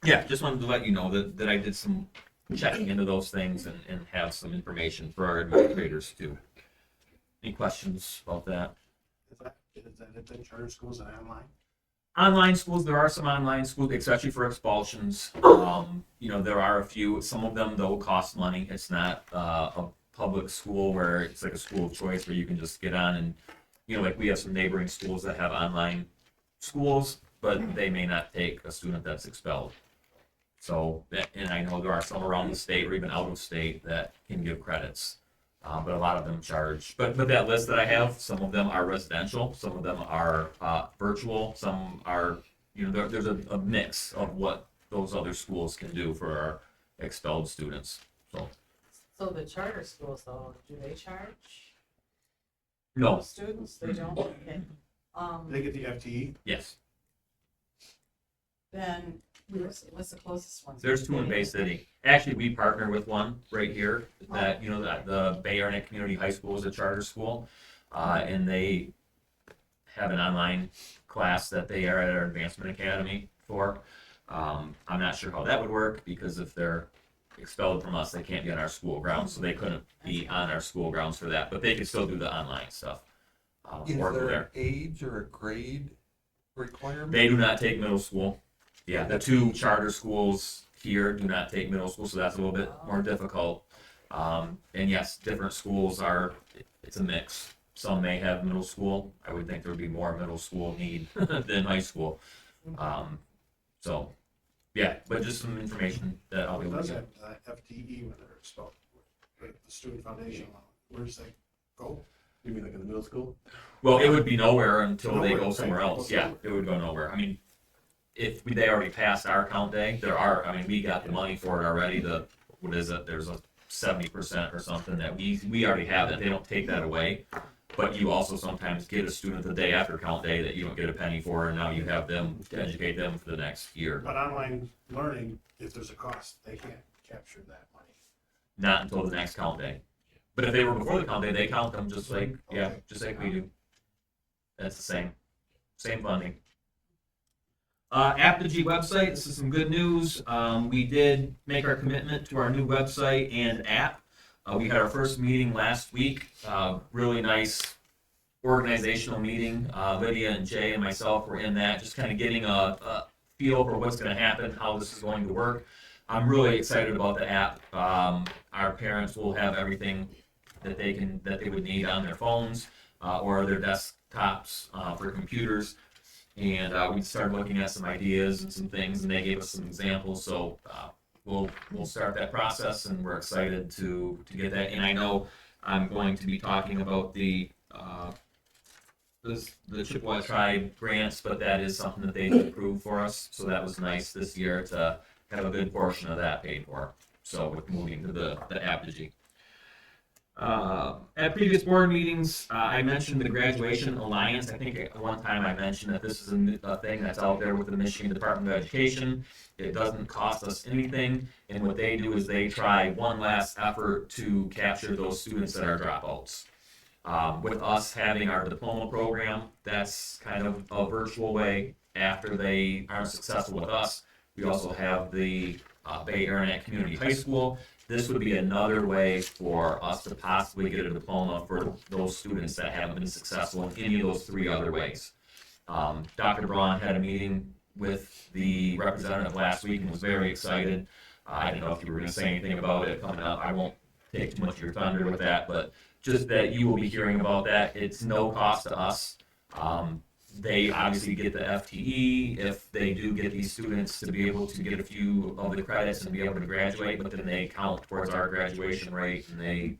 yeah, just wanted to let you know that I did some checking into those things and have some information for our administrators too. Any questions about that? Is that it in charter schools and online? Online schools, there are some online schools, especially for expulsions. You know, there are a few. Some of them, though, cost money. It's not a public school where it's like a school of choice where you can just get on and, you know, like we have some neighboring schools that have online schools, but they may not take a student that's expelled. So, and I know there are some around the state or even out of state that can give credits. But a lot of them charge. But that list that I have, some of them are residential, some of them are virtual, some are, you know, there's a mix of what those other schools can do for our expelled students. So the charter schools though, do they charge No, students? They don't? Okay. They get the FTE? yes, Then what's the closest one? there's two in Bay City. Actually, we partner with one right here that, you know, that the Bay Area Community High School is a charter school. And they have an online class that they are at our Advancement Academy for. I'm not sure how that would work, because if they're expelled from us, they can't be on our school grounds, so they couldn't be on our school grounds for that, but they could still do the online stuff. Is work there there. an age or a grade requirement? They do not take middle school. Yeah, the two charter schools here do not take middle school, so that's a little bit more difficult. And yes, different schools it's a mix. Some may have middle school. I would think there would be more middle school need than high school. So, yeah, but just some information that I'll be It able to does get. have FTE when they're expelled. The student foundation loan, where does that go? You mean like in the middle school? Well, it would be nowhere until they Nowhere, go somewhere right. else. Yeah, it would go nowhere. I mean, they already passed our count day, we got the money for it already. What is it? There's a 70% or something that we already have it. They don't take that away. But you also sometimes get a student the day after count day that you don't get a penny for, and now you have them to educate them for the next year. But online learning, if there's a cost, they can't capture that money. Not until the next count day. But if they were before the count day, they count them just like we do. That's the same funding. Apogee website, this is some good news. We did make our commitment to our new website and app. We had our first meeting last week. Really nice organizational meeting. Lydia and Jay and myself were in that, just kind of getting a feel for what's going to happen, how this is going to work. I'm really excited about the app. Our parents will have everything that they would need on their phones or their desktops for computers. And we started looking at some ideas and some things, and they gave us some examples. So we'll start that process, and we're excited to get that. And I know I'm going to be talking about the Chippewa Tribe grants, but that is something that they approved for us. So that was nice this year to have a good portion of that paid for. So with moving to the Apogee. At previous board meetings, I mentioned the Graduation Alliance. I think at one time I mentioned that this is a thing that's out there with the Michigan Department of Education. It doesn't cost us anything, and what they do is they try one last effort to capture those students that are dropouts. With us having our diploma program, that's kind of a virtual way. After they aren't successful with us, we also have the Bay Area Community High School. This would be another way for us to possibly get a diploma for those students that haven't been successful in any of those three other ways. Dr. Braun had a meeting with the representative last week and was very excited. I don't know if you were going to say anything about it coming up. I won't take too much of your thunder with that, but just that you will be hearing about that. It's no cost to us. They obviously get the FTE if they do get these students to be able to get a few of the credits and be able to graduate, but then they count towards our graduation rate and they,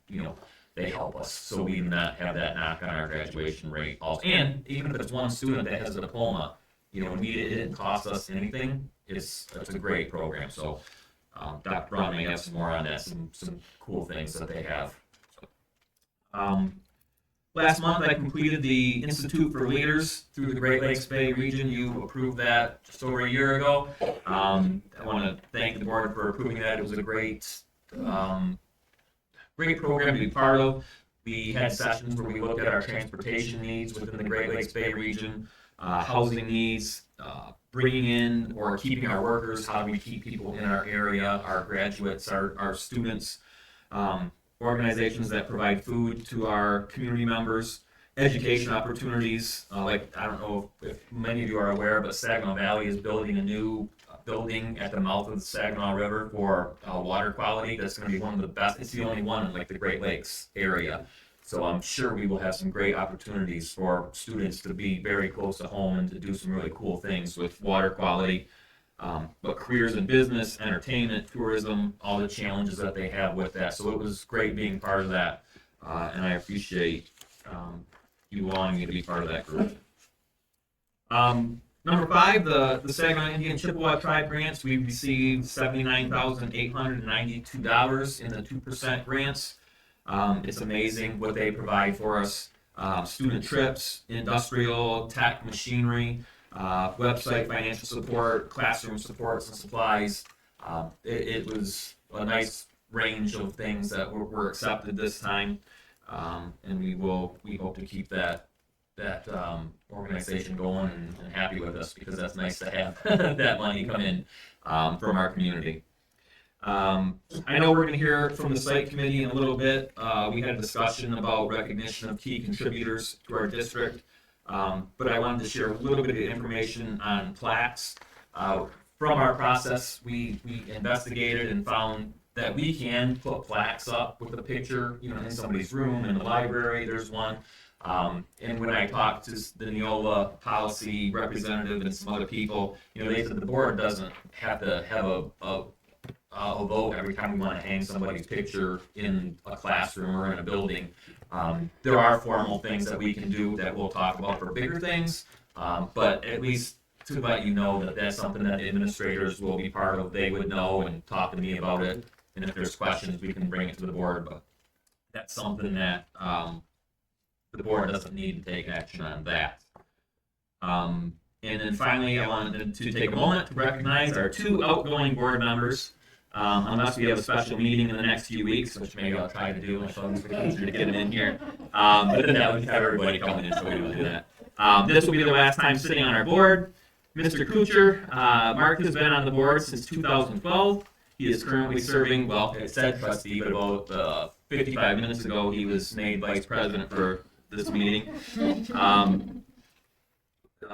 they help us. So we do not have that knock on our graduation rate. Also, and even if it's one student that has a diploma, it didn't cost us anything. It's a great program. So Dr. Braun may have some more on that, some cool things that they have. Last month, I completed the Institute for Leaders through the Great Lakes Bay region. You approved that just over a year ago. I want to thank the board for approving that. It was a great program to be part of. We had sessions where we looked at our transportation needs within the Great Lakes Bay region, housing needs, bringing in or keeping our workers, how do we keep people in our area, our graduates, our students, organizations that provide food to our community members, education opportunities. I don't know if many of you are aware, but Saginaw Valley is building a new building at the mouth of the Saginaw River for water quality. That's going to be one of the best. It's the only one in the Great Lakes area. So I'm sure we will have some great opportunities for students to be very close to home and to do some really cool things with water quality. But careers in business, entertainment, tourism, all the challenges that they have with that. So it was great being part of that, and I appreciate you allowing me to be part of that group. Number 5, the Saginaw Indian Chippewa Tribe grants. We received $79,892 in the 2% grants. It's amazing what they provide for us. Student trips, industrial, tech, machinery, website, financial support, classroom supports and supplies. It was a nice range of things that were accepted this time, and we hope to keep that organization going and happy with us, because that's nice to have that money come in from our community. I know we're going to hear from the site committee in a little bit. We had a discussion about recognition of key contributors to our district. But I wanted to share a little bit of information on plaques. From our process, we investigated and found that we can put plaques up with a picture, in somebody's room, in the library, there's one. And when I talked to the Neola policy representative and some other people, they said the board doesn't have to have a vote every time we want to hang somebody's picture in a classroom or in a building. There are formal things that we can do that we'll talk about for bigger things, but at least to let you know that that's something that the administrators will be part of. They would know and talk to me about it, and if there's questions, we can bring it to the board, but that's something that the board doesn't need to take action on that. And then finally, I wanted to take a moment to recognize our 2 outgoing board members. Unless we have a special meeting in the next few weeks, which maybe I'll try to do, and so it's easier to get them in here. But then that would have everybody coming in, so we don't do that. This will be the last time sitting on our board. Mr. Kuchar, Mark has been on the board since 2012. He is currently serving, well, it said trustee, but about 55 minutes ago, he was made vice president for this meeting.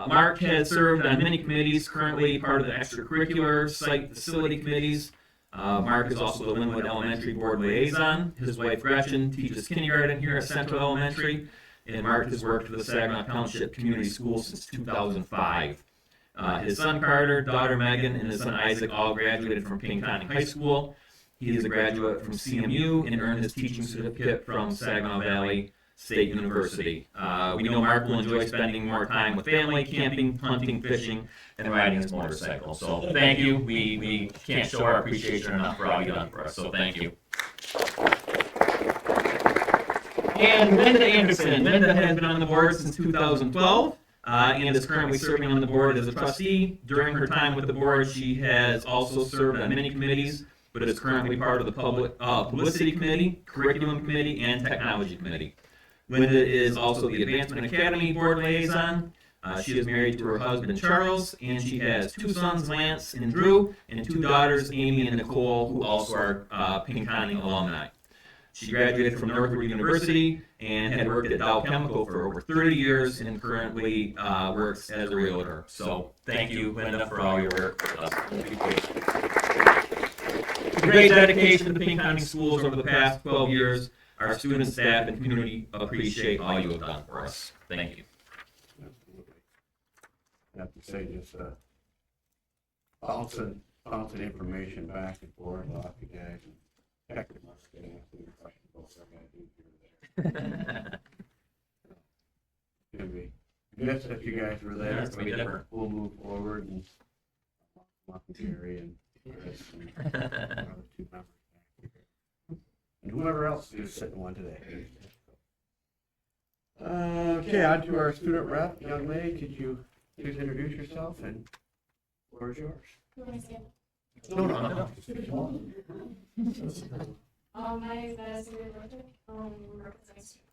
Mark has served on many committees, currently part of the extracurricular site facility committees. Mark is also the Linwood Elementary Board liaison. His wife Gretchen teaches kindergarten here at Central Elementary, and Mark has worked for the Saginaw Township Community Schools since 2005. His son Carter, daughter Megan, and his son Isaac all graduated from Pinconning High School. He is a graduate from CMU and earned his teaching certificate from Saginaw Valley State University. We know Mark will enjoy spending more time with family, camping, hunting, fishing, and riding his motorcycle. So thank you. We can't show our appreciation enough for all you've done for us. So thank you. And Linda Anderson. Linda has been on the board since 2012 and is currently serving on the board as a trustee. During her time with the board, she has also served on many committees, but is currently part of the Publicity Committee, Curriculum Committee, and Technology Committee. Linda is also the Advancement Academy Board Liaison. She is married to her husband, Charles, and she has 2 sons, Lance and Drew, and 2 daughters, Amy and Nicole, who also are Pinconning alumni. She graduated from Northwood University and had worked at Dow Chemical for over 30 years and currently works as a realtor. So thank you, Linda, for all your work with us. Great dedication to the Pinconning schools over the past 12 years. Our students, staff, and community appreciate all you have done for us. Thank you. Absolutely. I have to say, just bouncing information back and forth off you guys. And heck, it must get answering questions about what I'm going to do here or there. It's going to be good that you guys were there. It's gonna be different. We'll move forward and walk with Gary and Chris and our other 2 members. And whoever else is sitting one today. Okay, on to our student rep. Young lady, could you please introduce yourself and the floor is yours. No. My name is Madison Richard. Representing student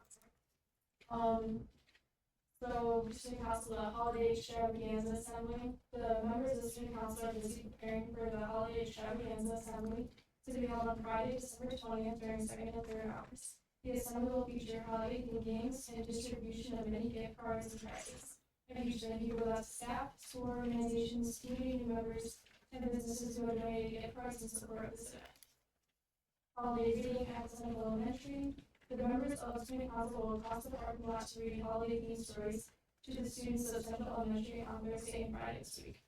council. So student council, the holiday extravaganza assembly. The members of the student council are busy preparing for the holiday extravaganza assembly to be held on Friday, December 20th during 2nd and 3rd hours. The assembly will feature holiday themed games and distribution of many gift cards and prizes. A huge thank you goes out to staff, school organizations, community members, and businesses who have donated gift cards in support of this event. Holiday reading at Central Elementary. The members of the student council will cross the parking lot to read holiday themed stories to the students of Central Elementary on Thursday and Friday this week.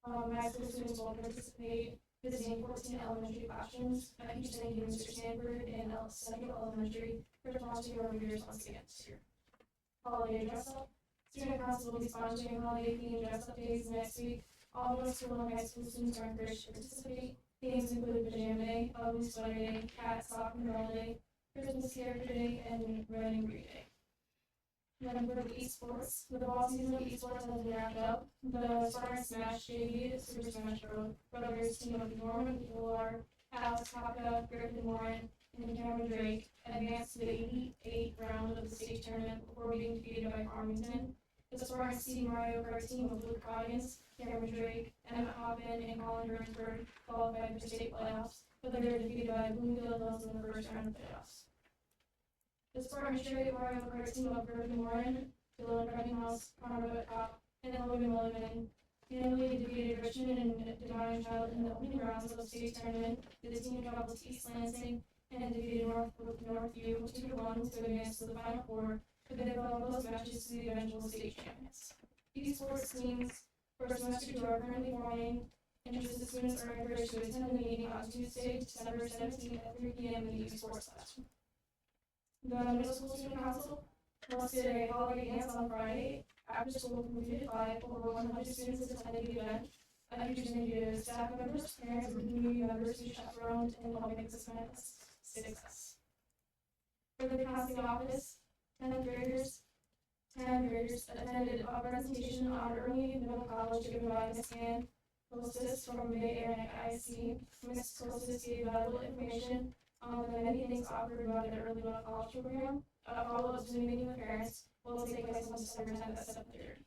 High school students will participate visiting 14 elementary classrooms. A huge thank you to Mr. Sanford and Central Elementary for sponsoring our readers once again this year. Holiday dress up. Student council will be sponsoring holiday themed dress up days next week. All middle school and high school students are encouraged to participate. Themes include pajama day, ugly sweater day, cat sock and roll day, Christmas character day, and red and green day. Then for the esports, the fall season of esports has been wrapped up. The Spartan Smash JV Super Smash Brothers team of Norman Pilar, Alex Kafka, Griffin Warren, and Cameron Drake advanced to the Elite 8 round of the state tournament before being defeated by Farmington. The Spartan C Mario Kart team of Luke Coggins, Cameron Drake, Emmett Hoppin, and Colin Burnsburg qualified for state playoffs, but they were defeated by Bloomfield Hills in the first round of playoffs. The Spartan Straight Mario Kart team of Griffin Warren, Dylan Reddinghouse, Connor Whitcop, and Logan Milligan handily defeated Richmond and Divine Child in the opening rounds of the state tournament. The team traveled to East Lansing and defeated Northview 2-1 to advance to the Final Four, but they fell in close matches to the eventual state champions. These sports teams for semester 2 are currently forming. Interested students are encouraged to attend the meeting on Tuesday, December 17th at 3 p.m. in the youth sports classroom. The middle school student council hosted a holiday dance on Friday. After school completed 5, over 100 students attended the event. A huge thank you to staff members, parents, and community members who chaperoned and helped make this event a success. For the counseling office, 10th graders attended a presentation on early middle college given by Ms. Ann Costas from Bay Area ISC. Ms. Costas gave valuable information on the many things offered by the early middle college program. A follow-up Zoom meeting with parents will take place on December 10th at 7:30.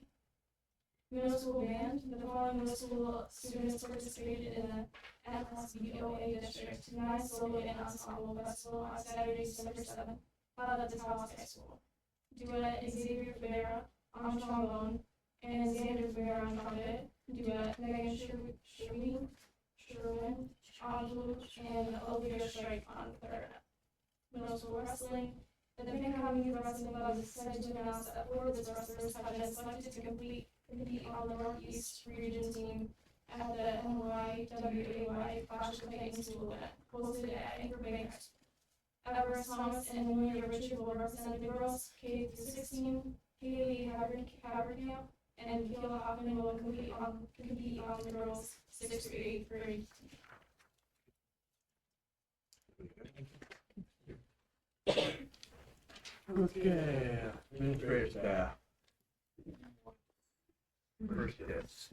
Middle school band. The following middle school students participated in the MSBOA District 9 Solo and Ensemble Festival on Saturday, December 7th, held at the Tawas High School. Duet Xavier Rivera on trombone and Xander Rivera on trumpet. Duet Megan Sherwin on flute and Olivia Strike on clarinet. Middle school wrestling. The Pinconning Youth Wrestling Club is excited to announce that 4 of its wrestlers have been selected to compete on the Northeast Region team at the NYWAY Clash of Titans School event, hosted at Anchor Bay High School. Everest Thomas and Amelia Richard will represent the girls K through 16, Kaylee Haverkamp, and Kayla Hoffman will compete on the girls 6 through 8 grade. Okay, administrative staff. First hits.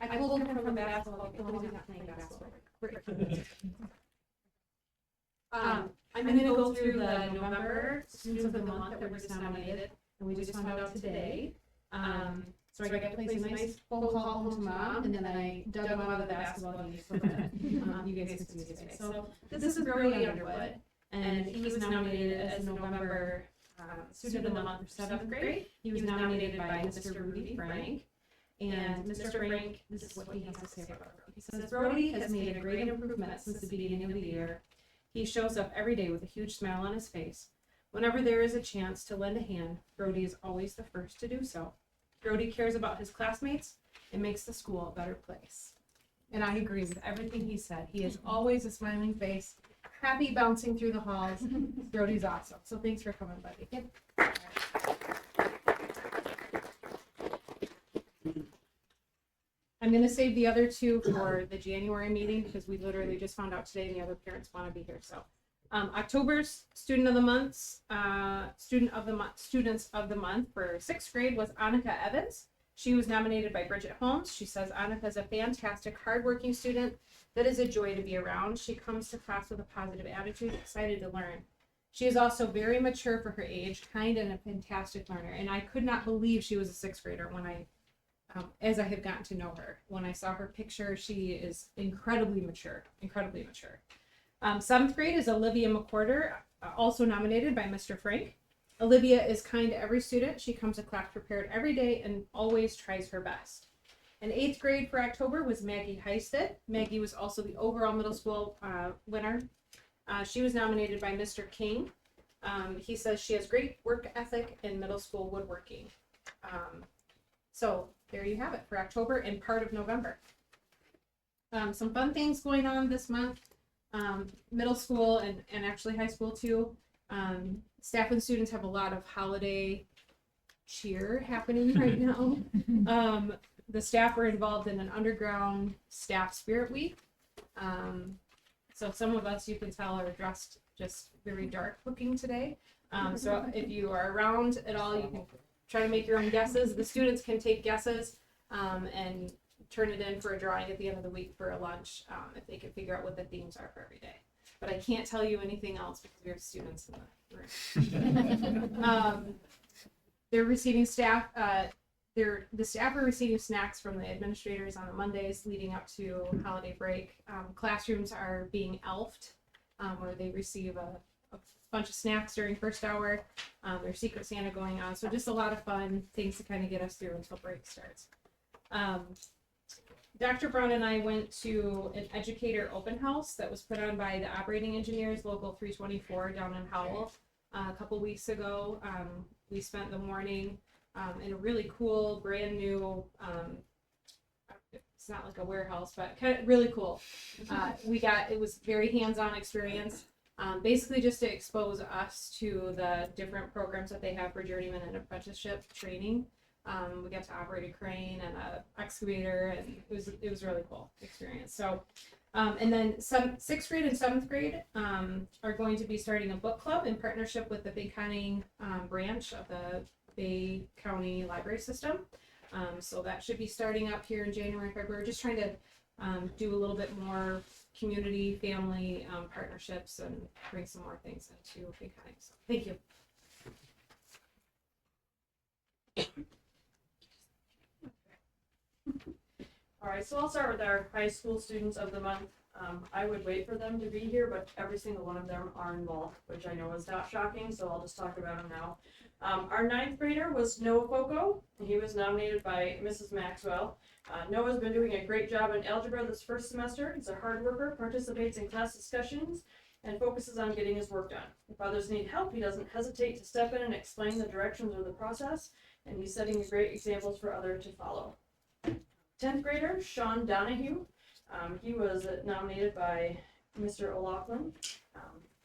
I pulled him from the basketball because he's not playing basketball. I'm gonna go through the November students of the month that were just nominated, and we just found out today. So I got to play some nice phone call home to mom, and then I dug him out of the basketball game so that you guys could see his face. So this is Brody Underwood, and he was nominated as November student of the month for 7th grade. He was nominated by Mr. Rudy Frank. And Mr. Frank, this is what he has to say about Brody. He says, Brody has made a great improvement since the beginning of the year. He shows up every day with a huge smile on his face. Whenever there is a chance to lend a hand, Brody is always the first to do so. Brody cares about his classmates and makes the school a better place. And I agree with everything he said. He is always a smiling face, happy bouncing through the halls. Brody's awesome. So thanks for coming, buddy. Yep. I'm gonna save the other two for the January meeting because we literally just found out today and the other parents want to be here. So, October's student of the month, students of the month for 6th grade was Annika Evans. She was nominated by Bridget Holmes. She says Annika is a fantastic, hardworking student that is a joy to be around. She comes to class with a positive attitude, excited to learn. She is also very mature for her age, kind and a fantastic learner. And I could not believe she was a 6th grader when as I have gotten to know her. When I saw her picture, she is incredibly mature, incredibly mature. 7th grade is Olivia McWhorter, also nominated by Mr. Frank. Olivia is kind to every student. She comes to class prepared every day and always tries her best. In 8th grade for October was Maggie Heisted. Maggie was also the overall middle school winner. She was nominated by Mr. King. He says she has great work ethic in middle school woodworking. So there you have it for October and part of November. Some fun things going on this month. Middle school and actually high school too. Staff and students have a lot of holiday cheer happening right now. The staff were involved in an underground staff spirit week. So some of us, you can tell, are dressed just very dark looking today. So if you are around at all, you can try to make your own guesses. The students can take guesses and turn it in for a drawing at the end of the week for a lunch if they can figure out what the themes are for every day. But I can't tell you anything else because we have students in the room. They're receiving staff. The staff are receiving snacks from the administrators on the Mondays leading up to holiday break. Classrooms are being elfed, where they receive a bunch of snacks during first hour. There's Secret Santa going on. So just a lot of fun things to kind of get us through until break starts. Dr. Brown and I went to an educator open house that was put on by the operating engineers, local 324 down in Howell a couple weeks ago. We spent the morning in a really cool, brand new, it's not like a warehouse, but kind of really cool. It was very hands-on experience. Basically just to expose us to the different programs that they have for journeyman and apprenticeship training. We got to operate a crane and an excavator, and it was a really cool experience. So, and then 6th grade and 7th grade are going to be starting a book club in partnership with the Pinconning branch of the Bay County Library System. So that should be starting up here in January, February. Just trying to do a little bit more community, family partnerships and bring some more things into Pinconning. So thank you. All right, so I'll start with our high school students of the month. I would wait for them to be here, but every single one of them are involved, which I know is not shocking, so I'll just talk about them now. Our 9th grader was Noah Foco. He was nominated by Mrs. Maxwell. Noah's been doing a great job in algebra this first semester. He's a hard worker, participates in class discussions, and focuses on getting his work done. If others need help, he doesn't hesitate to step in and explain the directions of the process, and he's setting great examples for others to follow. 10th grader, Sean Donahue. He was nominated by Mr. O'Loughlin.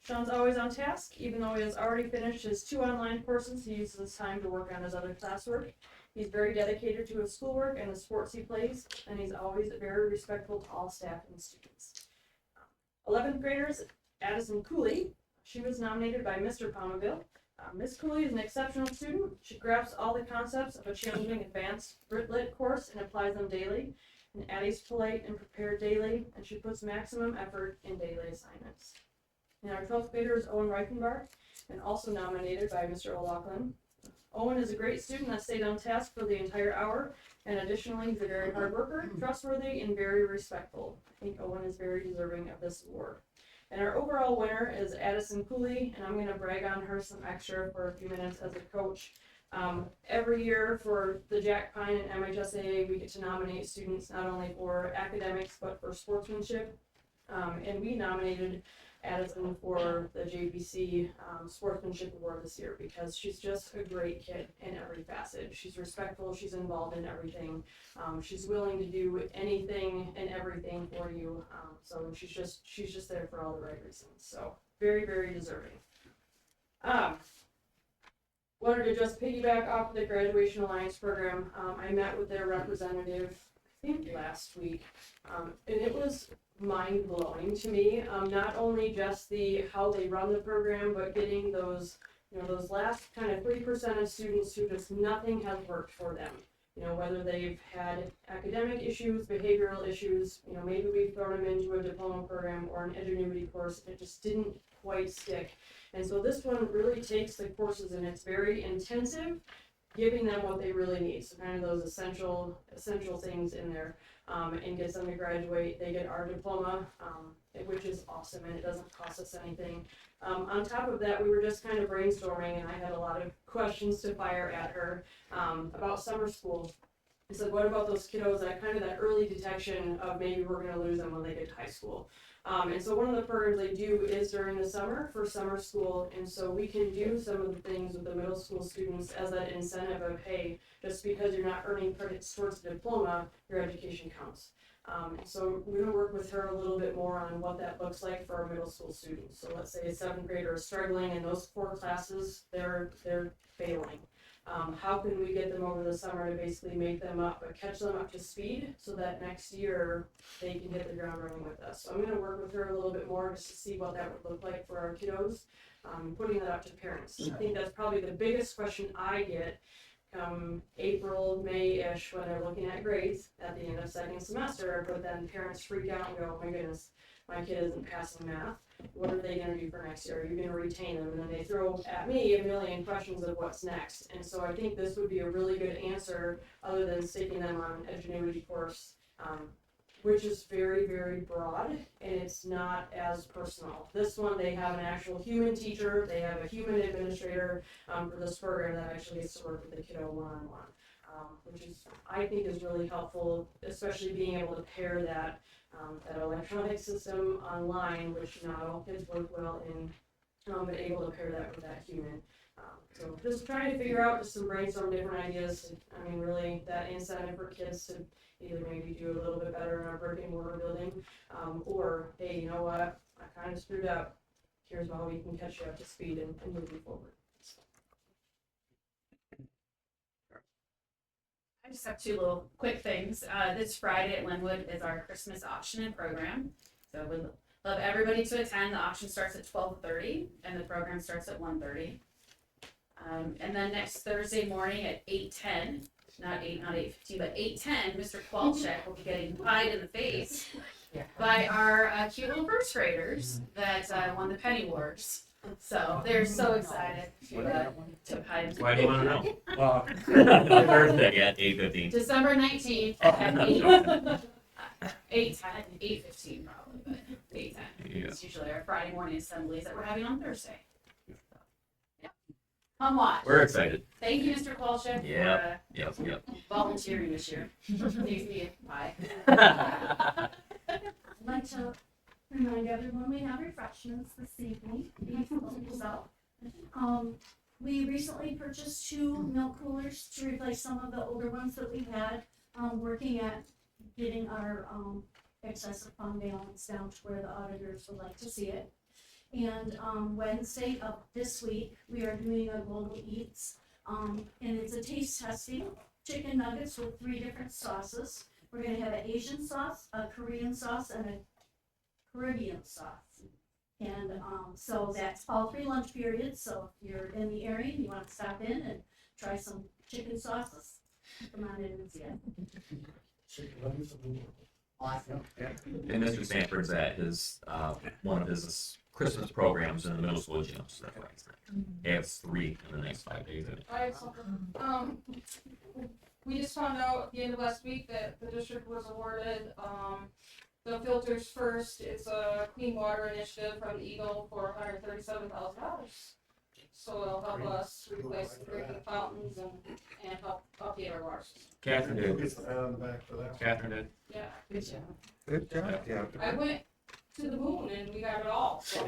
Sean's always on task. Even though he has already finished his 2 online courses, he uses his time to work on his other classwork. He's very dedicated to his schoolwork and the sports he plays, and he's always very respectful to all staff and students. 11th graders, Addison Cooley. She was nominated by Mr. Palmerville. Miss Cooley is an exceptional student. She grasps all the concepts of a challenging advanced Brit-Lit course and applies them daily. And Addie's polite and prepared daily, and she puts maximum effort in daily assignments. And our 12th grader is Owen Reichenbach, and also nominated by Mr. O'Loughlin. Owen is a great student that stayed on task for the entire hour, and additionally, he's a very hard worker, trustworthy, and very respectful. I think Owen is very deserving of this award. And our overall winner is Addison Cooley, and I'm going to brag on her some extra for a few minutes as a coach. Every year for the Jack Pine and MHSAA, we get to nominate students not only for academics, but for sportsmanship. And we nominated Addison for the JPC Sportsmanship Award this year because she's just a great kid in every facet. She's respectful, she's involved in everything. She's willing to do anything and everything for you. So she's just there for all the right reasons. So very, very deserving. Wanted to just piggyback off the Graduation Alliance program. I met with their representative, I think last week, and it was mind-blowing to me. Not only just how they run the program, but getting those last kind of 3% of students who just nothing has worked for them. Whether they've had academic issues, behavioral issues, maybe we've thrown them into a diploma program or an ingenuity course, and it just didn't quite stick. And so this one really takes the courses, and it's very intensive, giving them what they really need. So kind of those essential things in there, and gets them to graduate. They get our diploma, which is awesome, and it doesn't cost us anything. On top of that, we were just kind of brainstorming, and I had a lot of questions to fire at her about summer school. I said, what about those kiddos that early detection of maybe we're going to lose them when they get to high school? And so one of the programs they do is during the summer for summer school, and so we can do some of the things with the middle school students as that incentive of, hey, just because you're not earning credits towards the diploma, your education counts. So we're going to work with her a little bit more on what that looks like for our middle school students. So let's say a 7th grader is struggling in those 4 classes, they're failing. How can we get them over the summer to basically make them up, but catch them up to speed so that next year they can hit the ground running with us. So I'm going to work with her a little bit more just to see what that would look like for our kiddos, putting that up to parents. I think that's probably the biggest question I get April, May-ish when they're looking at grades at the end of 2nd semester, but then parents freak out and go, oh my goodness, my kid isn't passing math. What are they going to do for next year? Are you going to retain them? And then they throw at me a million questions of what's next. And so I think this would be a really good answer other than sticking them on an ingenuity course, which is very, very broad, and it's not as personal. This one, they have an actual human teacher, they have a human administrator for this program that actually gets to work with the kiddo one-on-one, which I think is really helpful, especially being able to pair that electronic system online, which not all kids work well in, but able to pair that with that human. So just trying to figure out just some brainstorm different ideas. I mean, really that incentive for kids to either maybe do a little bit better in our brick and mortar building, or hey, you know what, I kind of screwed up. Here's how we can catch you up to speed and move you forward. I just have 2 little quick things. This Friday at Linwood is our Christmas auction and program. So we'd love everybody to attend. The auction starts at 12:30 and the program starts at 1:30. And then next Thursday morning at 8:10, not 8:15, but 8:10, Mr. Kwalchek will be getting pied in the face by our cute little first graders that won the Penny Wars. So they're so excited to pie him. Why do you want to know? Thursday at 8:15. December 19th at 8:10, 8:15 probably, but 8:10. Yeah. It's usually our Friday morning assemblies that we're having on Thursday. So, yeah. Come watch. We're excited. Thank you, Mr. Kwalchek, Yep. for volunteering this year. Needs to be a pie. I'd like to remind everyone we have refreshments this evening. Please help yourself. We recently purchased 2 milk coolers to replace some of the older ones that we've had, working at getting our excessive fund balance down to where the auditors would like to see it. And Wednesday of this week, we are doing a Global Eats, and it's a taste testing. chicken nuggets with 3 different sauces. We're gonna have an Asian sauce, a Korean sauce, and a Caribbean sauce. And, so that's all 3 lunch periods, so if you're in the area, and you wanna stop in and try some chicken sauces, come on in and see it. Chicken nuggets and Awesome. And Mr. Sanford's at his, one of his Christmas programs in the middle school gym, so that's why he's there. He has 3 in the next 5 days. I have something. We just found out at the end of last week that the district was awarded, the filters first. It's a clean water initiative from the Eagle for $137,000. So it'll help us replace the drinking fountains and help update our water system. Catherine did. Gets the pat on the back for that. Catherine did. Yeah, good job. Good job, yeah. I went to the moon and we got it all, so.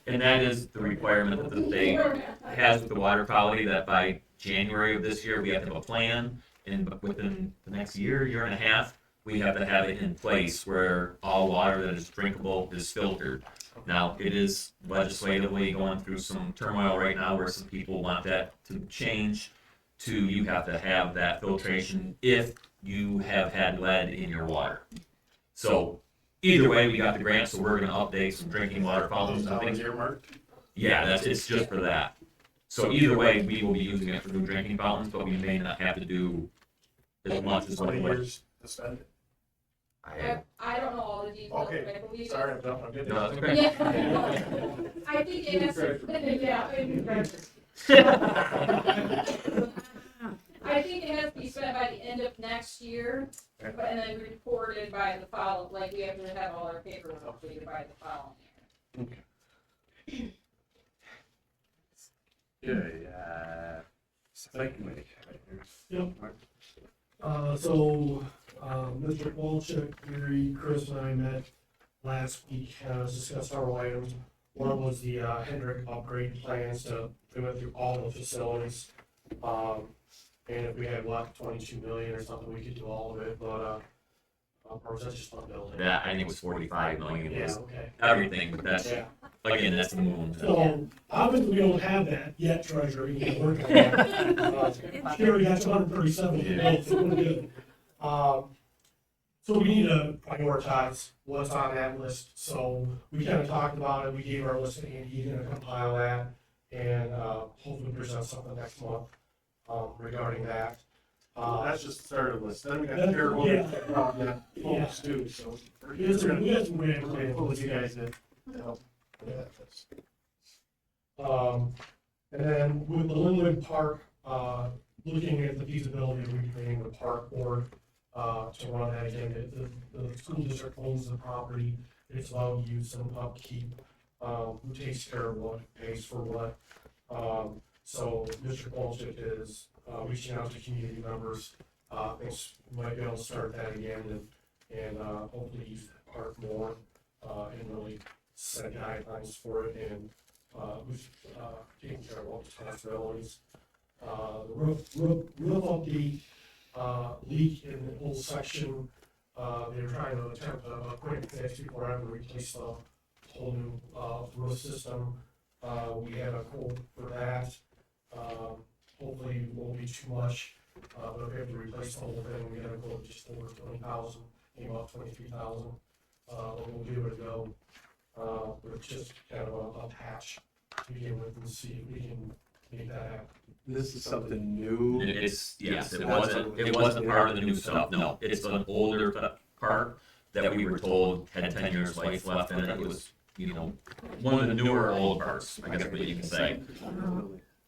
And that is the requirement that the state has with the water quality, that by January of this year, we have to have a plan. And within the next year and a half, we have to have it in place where all water that is drinkable is filtered. Now, it is legislatively going through some turmoil right now where some people want that to change to you have to have that filtration if you have had lead in your water. So either way, we got the grant, so we're gonna update some drinking water fountains and things. Yeah, it's just for that. So either way, we will be using it for new drinking fountains, but we may not have to do as much as what 20 it was. years to spend it. I don't know all the details, but I believe. Sorry, I'm jumping. I'm getting. No, that's okay. Yeah. I think it has, I think it has to be spent by the end of next year, but and then reported by the following, like we have to have all our paperwork updated by the following year. Good, site committee. Yep. So, Mr. Walchuk, Gary, Chris, and I met last week, discussed several items. One was the Hendrick upgrade plans we went through all the facilities. And if we had left 22 million or something, we could do all of it, but, or was that just one building? Yeah, I think it was 45 million. It Yeah, was okay. everything, but that's, Yeah. again, that's the moon. So, obviously, we don't have that yet, Treasurer, you can work on that. Here we got 237 votes, so we're good. So we need to prioritize what's on that list, so we kind of talked about it, we gave our list to Andy, he's gonna compile that, and, hopefully present something next month, regarding that. That's just the start of the list. Then we got That's- terrible. yeah. Folks too, so. We got some great We're gonna pull you guys in. Help. Yeah, that's- And then with the Linwood Park, looking at the feasibility of recreating the park board, to run that again, the school district owns the property, it's allowed use and upkeep, who takes care of what, pays for what. So Mr. Bolchik is, reaching out to community members, thinks we might be able to start that again and hopefully use that park more, and really set guidelines for it and, who's, taking care of all the responsibilities. The roof update, leak in the whole section, they were trying to attempt a quick fix before having to replace the whole new, roof system. We have a quote for that, hopefully it won't be too much, but if we have to replace the whole thing, we gotta go just over 20,000, maybe about 23,000. But we'll give it a go, with just kind of a patch to begin with and see if we can make that happen. This is something new. Yes, it wasn't part of the new stuff, no. It's an older part that we were told had 10 years life left in it. It was, one of the newer old parts, I guess what you can say.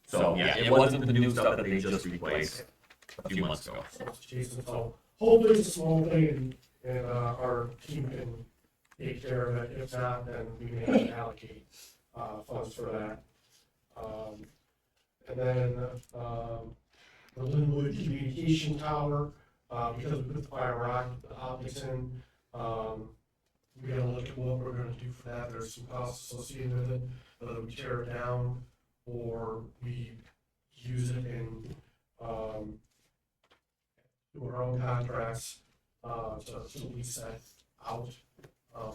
So, yeah, it wasn't the new stuff that they just replaced a few months ago. Jason, so hopefully it's a small thing and our team can take care of it. If not, then we may have to allocate funds for that. And then the Linwood Communication Tower, because we put the fiber rock optics in, we gotta look at what we're gonna do for that. There's some costs associated with it, whether we tear it down or we use it in do our own contracts to lease that out.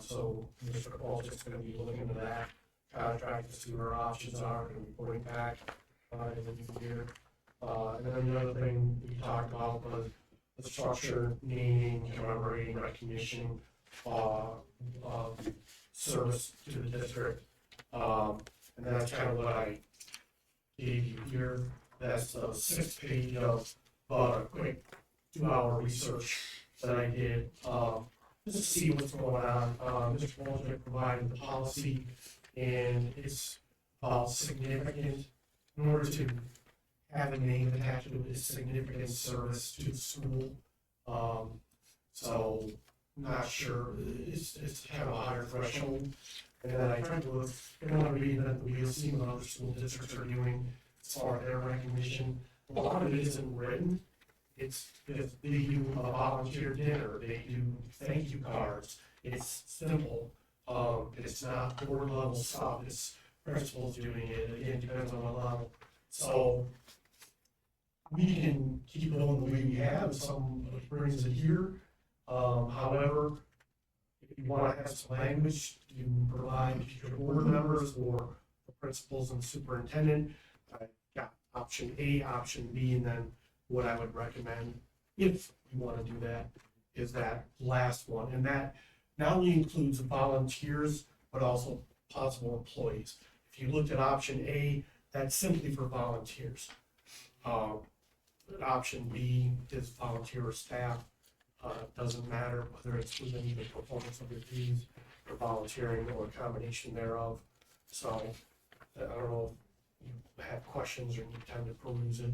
So Mr. Paul's just gonna be looking into that contract to see what our options are and reporting back in the new year. And then the other thing we talked about was the structure, naming, commemorating, recognition, service to the district. And that's kind of what I gave you here. That's a 6-page of a quick 2-hour research that I did, just to see what's going on. Mr. Waldron provided the policy, and it's significant. In order to have a name attached to it, it's significant service to the school. So, not sure, it's kind of a higher threshold. And then I tried to look, I don't want to reinvent the wheel, see what other school districts are doing as far as their recognition. A lot of it isn't written. It's because they do a volunteer dinner, they do thank you cards. It's simple. It's not board level stuff. It's principals doing it. Again, depends on the level. So we can keep going the way we have. Somebody brings it here. However, if you want to have some language to provide to your board members or the principals and superintendent, I got option A, option B, and then what I would recommend, if you want to do that, is that last one. And that not only includes volunteers, but also possible employees. If you looked at option A, that's simply for volunteers. Option B is volunteer or staff. Doesn't matter whether it's within the performance of your duties or volunteering or a combination thereof. So I don't know if you have questions or need time to peruse it.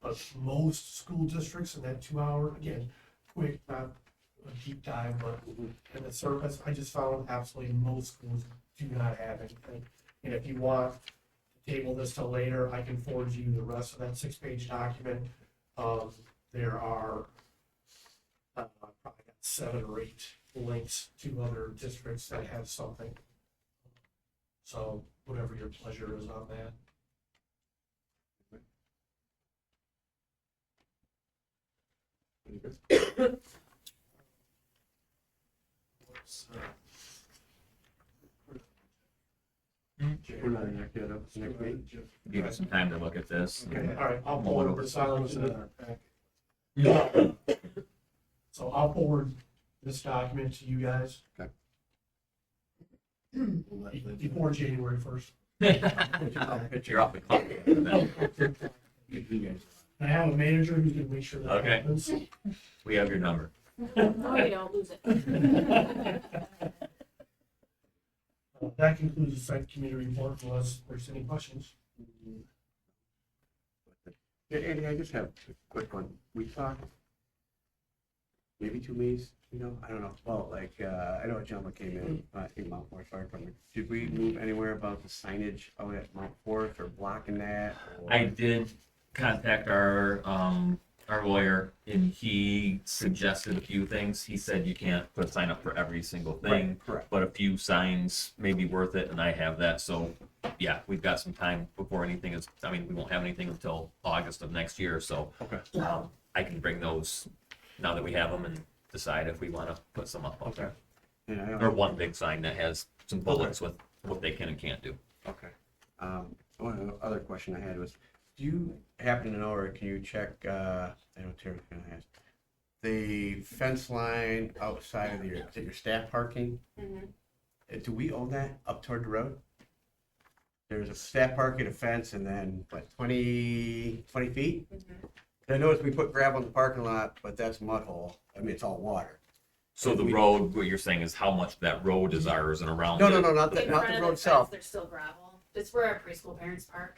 But most school districts in that 2-hour, again, quick, not a deep dive, but in the surface, I just found absolutely most schools do not have anything. And if you want to table this till later, I can forward you the rest of that 6-page document. There are probably got 7 or 8 links to other districts that have something. So whatever your pleasure is on that. We're not in that yet, up to next week. Give us some time to look at this. Okay, all right, I'll forward this on to the. Yeah. So I'll forward this document to you guys. Okay. Before January 1st. You're off the clock. I have a manager who's gonna make sure that Okay. happens. We have your number. No, you don't lose it. That concludes the site committee report, unless there's any questions. Yeah, Andy, I just have a quick one. We talked maybe 2 meetings, I don't know. Well, like, I know a gentleman came in, I think Mount Forest Fire Department. Did we move anywhere about the signage out at Mount Forest or blocking that? Or? I did contact our lawyer, and he suggested a few things. He said you can't put a sign up for every single thing, Right, correct. but a few signs may be worth it, and I have that. So, yeah, we've got some time before anything is. I mean, we won't have anything until August of next year. So, Okay. I can bring those now that we have them and decide if we want to put some up there. Yeah, Or one big sign that has some bullets with what they can and can't do. Okay. One other question I had was, do you happen to know, or can you check, I know Terry's gonna ask, the fence line outside of your staff parking? Do we own that up toward the road? There's a staff parking, a fence, and then, what, 20 feet? I noticed we put gravel in the parking lot, but that's mud hole. I mean, it's all water. So the road, what you're saying is how much that road is ours and around No, it? no, no, not In the front of road fence, itself. There's still gravel. It's where our preschool parents park.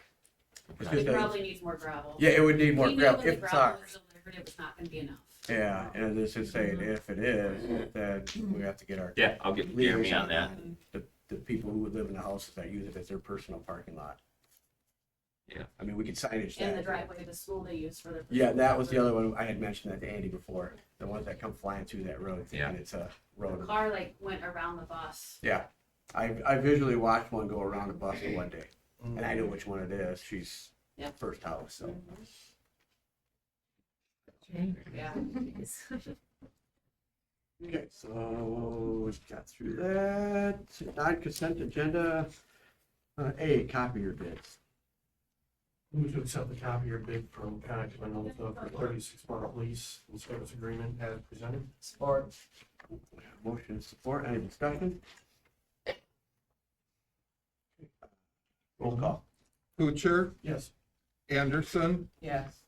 It's It just a- probably needs more gravel. Yeah, it would need more We knew gravel when the if it's gravel ours. was delivered, it was not gonna be enough. Yeah, and this is saying if it is, then we have to get our. Yeah, I'll get Jeremy on that. The people who would live in the houses that use it as their personal parking lot. Yeah. I mean, we could signage And the that. driveway of the school they use for their. Yeah, that was the other one. I had mentioned that to Andy before. The ones that come flying through that road, Yeah. thinking it's a The road. car like went around the bus. Yeah, I visually watched one go around the bus one day, and I know which one it is. She's Yep. first house, so. Yeah. Okay, so we got through that. Non-consent agenda. A, copy your bids. Move to accept the copy of your bid from Connect Minolta for 36-month lease and service agreement as presented. Support. Motion and support, any discussion? Roll call. Kuchar, Yes. Anderson, Yes.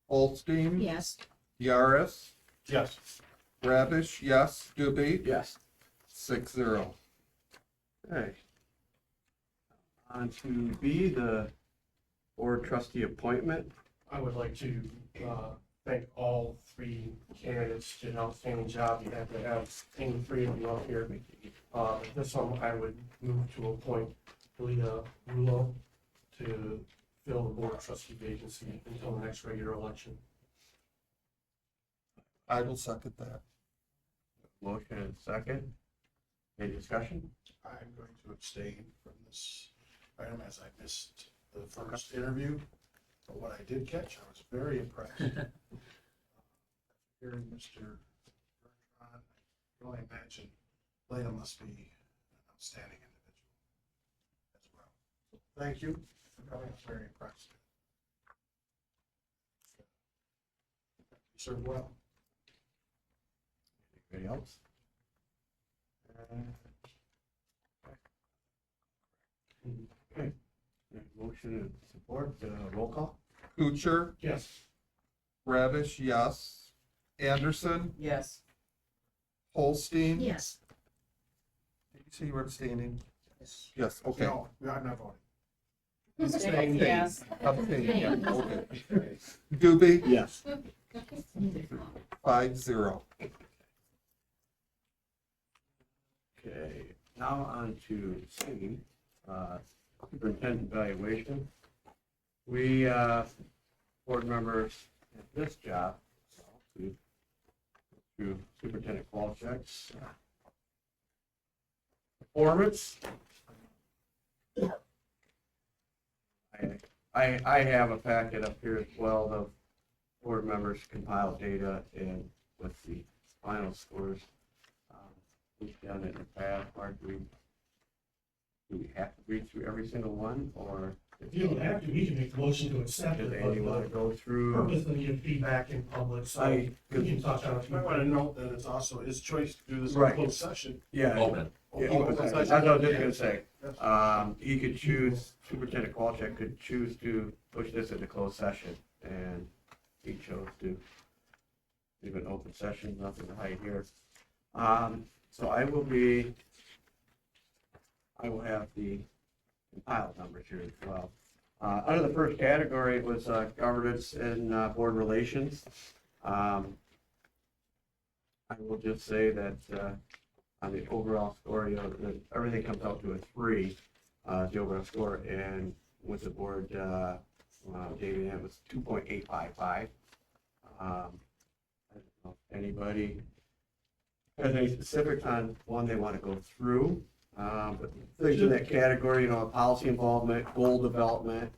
Holstein, Yes. Yaris, Yes. Ravish, yes, Doobie, Yes. 6-0. Okay. On to B, the board trustee appointment. I would like to thank all three candidates, did an outstanding job. You have to have any three of you up here. This one, I would move to appoint Leah Rulo to fill the board trustee vacancy until the next regular election. I will second that. Motion and second. Any discussion? I'm going to abstain from this item as I missed the first interview. But what I did catch, I was very impressed. Hearing Mr. Bertrand, I can only imagine Leah must be an outstanding individual as well. So thank you for coming, I was very impressed. You served well. Anybody else? Okay. Motion and support, roll call? Kuchar, Yes. Ravish, yes, Anderson, Yes. Holstein. Yes. Did you say you were abstaining? Yes. Yes, okay. No, I'm not voting. Abstain. Yes. Abstain, yeah, okay. Doobie, Yes. 5-0. Okay, now on to C, superintendent evaluation. We, board members at this job, we go through superintendent qual checks. Performance. I have a packet up here as well of board members compiled data and with the final scores. We've done it in the past, Mark, do we have to read through every single one, or If you don't have to, we can make the motion to accept does it, Andy but want to the go through? purpose of give feedback in public, so I, we can touch on a I few. want to note that it's also his choice to do this in Right. closed session. yeah. Open. Yeah, Oh, that's open what session. I was just gonna say. Yes. He could choose, Superintendent Qualcheck could choose to push this into closed session, and he chose to leave an open session, nothing to hide here. So I will have the compiled numbers here as well. Under the first category was governance and board relations. I will just say that on the overall score, everything comes out to a 3, the overall score, and with the board, David, it was 2.855. I don't know if anybody has any specifics on one they want to go through. But things in that category, policy involvement, goal development,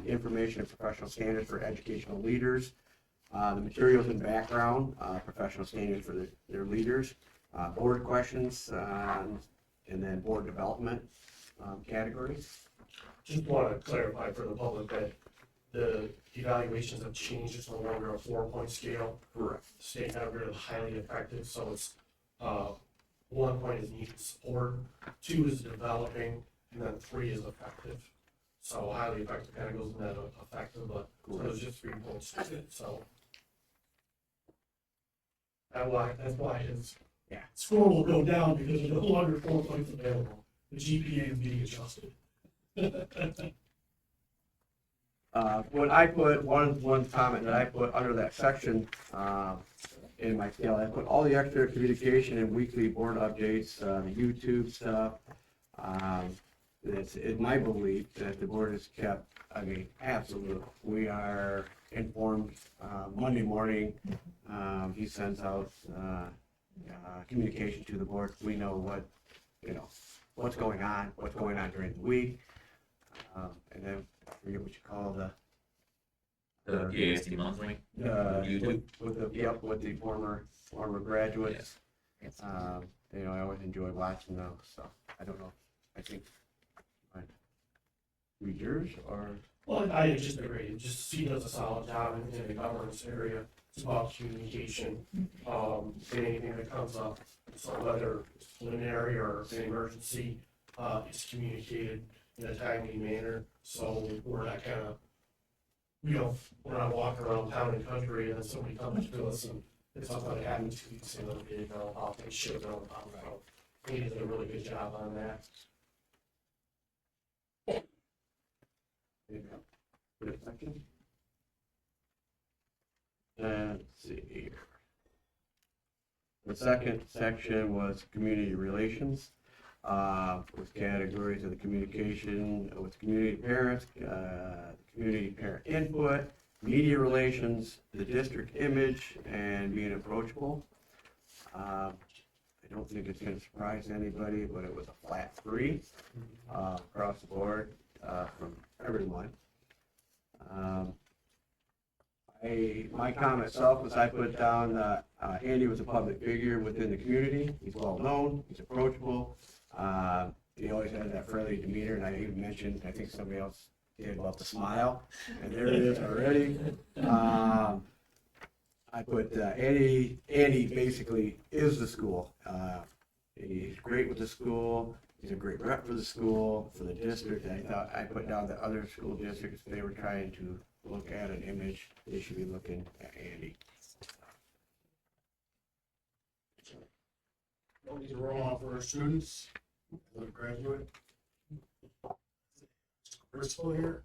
information and professional standards for educational leaders, the materials and background, professional standards for their leaders, board questions, and then board development categories. Just want to clarify for the public that the evaluations have changed, it's no longer a 4-point scale. Correct. The state got rid of highly effective, so it's, 1 point is needed support, 2 is developing, and then 3 is effective. So highly effective kind of goes in that effective, but so there's just 3 points, so. That's why his score will go down because there's no longer 4 points available. The GPA is being adjusted. When I put, one comment that I put under that section, in my scale, I put all the extra communication and weekly board updates, the YouTube stuff. It's my belief that the board is kept, absolutely, we are informed, Monday morning, he sends out, communication to the board, we know what's going on during the week. And then, I forget what you call the PASD monthly. YouTube. With the former graduates. Yes. I always enjoy watching those, so I don't know, I think, read yours or? Well, I just agree, just he does a solid job in the governance area. It's about communication, anything that comes up, so whether it's preliminary or an emergency, it's communicated in a timely manner, so we're not kind of, we're not walking around town and country and then somebody comes to us and it's something that happened 2 weeks ago, we didn't know about, they should have known about, so he did a really good job on that. Good section. Let's see here. The second section was community relations, with categories of the communication with community parents, community parent input, media relations, the district image, and being approachable. I don't think it's gonna surprise anybody, but it was a flat 3, across the board, from everyone. My comment itself was I put down, Andy was a public figure within the community. He's well known, he's approachable. He always had that friendly demeanor, and I even mentioned, I think somebody else did about the smile, and there it is already. I put, Andy basically is the school. He's great with the school. He's a great rep for the school, for the district. And I thought I put down the other school districts, if they were trying to look at an image, they should be looking at Andy. These are all for our students, that are graduate. Bristol here.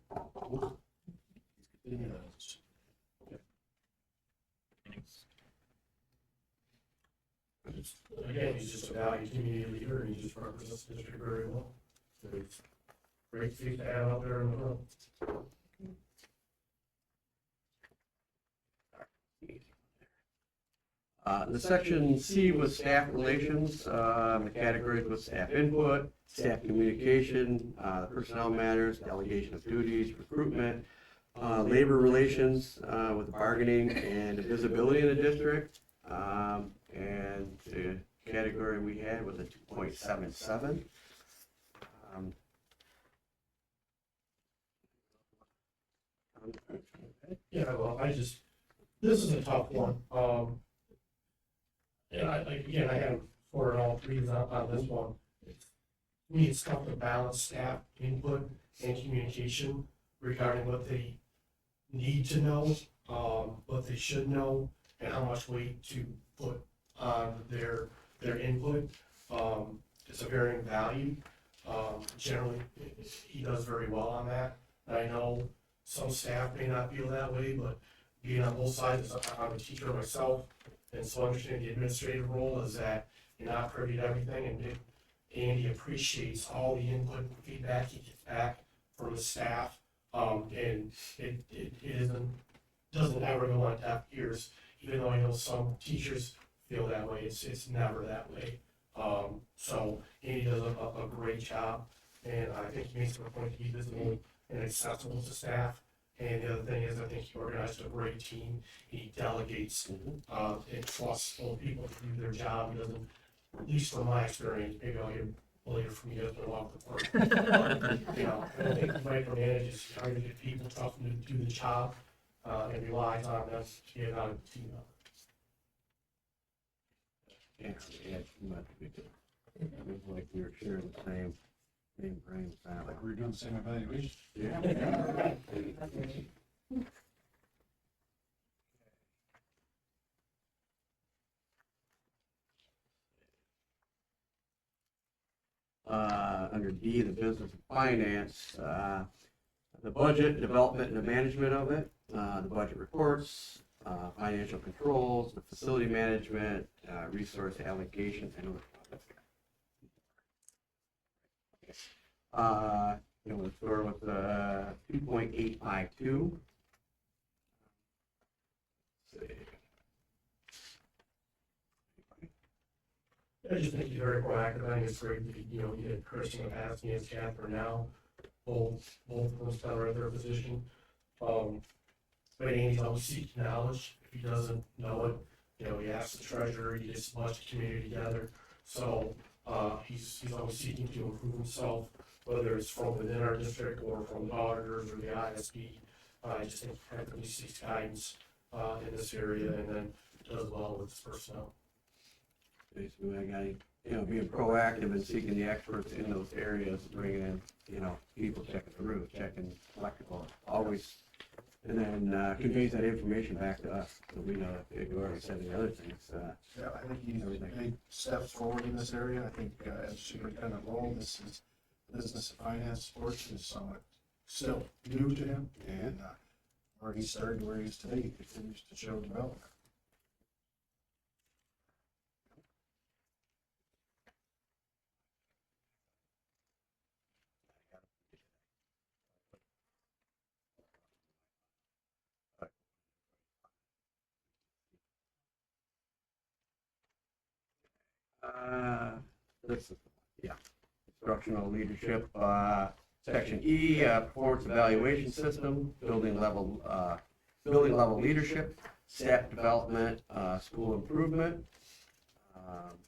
Again, he's just a valued community leader, and he just represents the district very well. So it's great feat to have out there in the world. The section C was staff relations, the categories was staff input, staff communication, personnel matters, delegation of duties, recruitment, labor relations, with bargaining and visibility in the district. And the category we had was a 2.77. Yeah, well, this is a tough one. And I have 4 and all 3s on this one. To me, it's tough to balance staff input and communication regarding what they need to know, what they should know, and how much weight to put on their input. It's a varying value. Generally, he does very well on that. And I know some staff may not feel that way, but being on both sides, I'm a teacher myself, and so understanding the administrative role is that you're not privy to everything, and Andy appreciates all the input and feedback he gets back from the staff, and it doesn't ever go on deaf ears, even though I know some teachers feel that way, it's never that way. So Andy does a great job, and I think he makes it a point to be visible and accessible to staff. And the other thing is, I think he organized a great team. He delegates and trusts other people to do their job. He doesn't, at least from my experience, maybe I'll hear later from you guys, but walk the park. I don't think he micromanages. He targeted people, trust them to do the job, and relies on them to get out of the team. Yeah, it was like we were sharing the same brain cell. Like we're doing the same evaluation. Yeah. Under D, the business and finance, the budget, development and the management of it, the budget reports, financial controls, the facility management, resource allocation. I know the score was 2.852. I just think he's very proactive. I think it's great that you had Chris in the past, and he has Catherine now. Both of them stand right their position. But Andy's always seeking knowledge. If he doesn't know it, he asks the treasurer. He gets a bunch of community together. So he's always seeking to improve himself. whether it's from within our district or from auditors or the ISB. I just think Franklin seeks guidance in this area and then does well with its personnel. Basically, I got, being proactive and seeking the experts in those areas, bringing in, people checking the roof, checking electrical, always, and then conveys that information back to us, so we know if you already said the other things. Yeah, I think he's made steps forward in this area. I think as superintendent role, this is business and finance portion is somewhat still new to him, and where he started, where he is today, he continues to show development. This is, yeah, instructional leadership, section E, performance evaluation system, building level leadership, staff development, school improvement,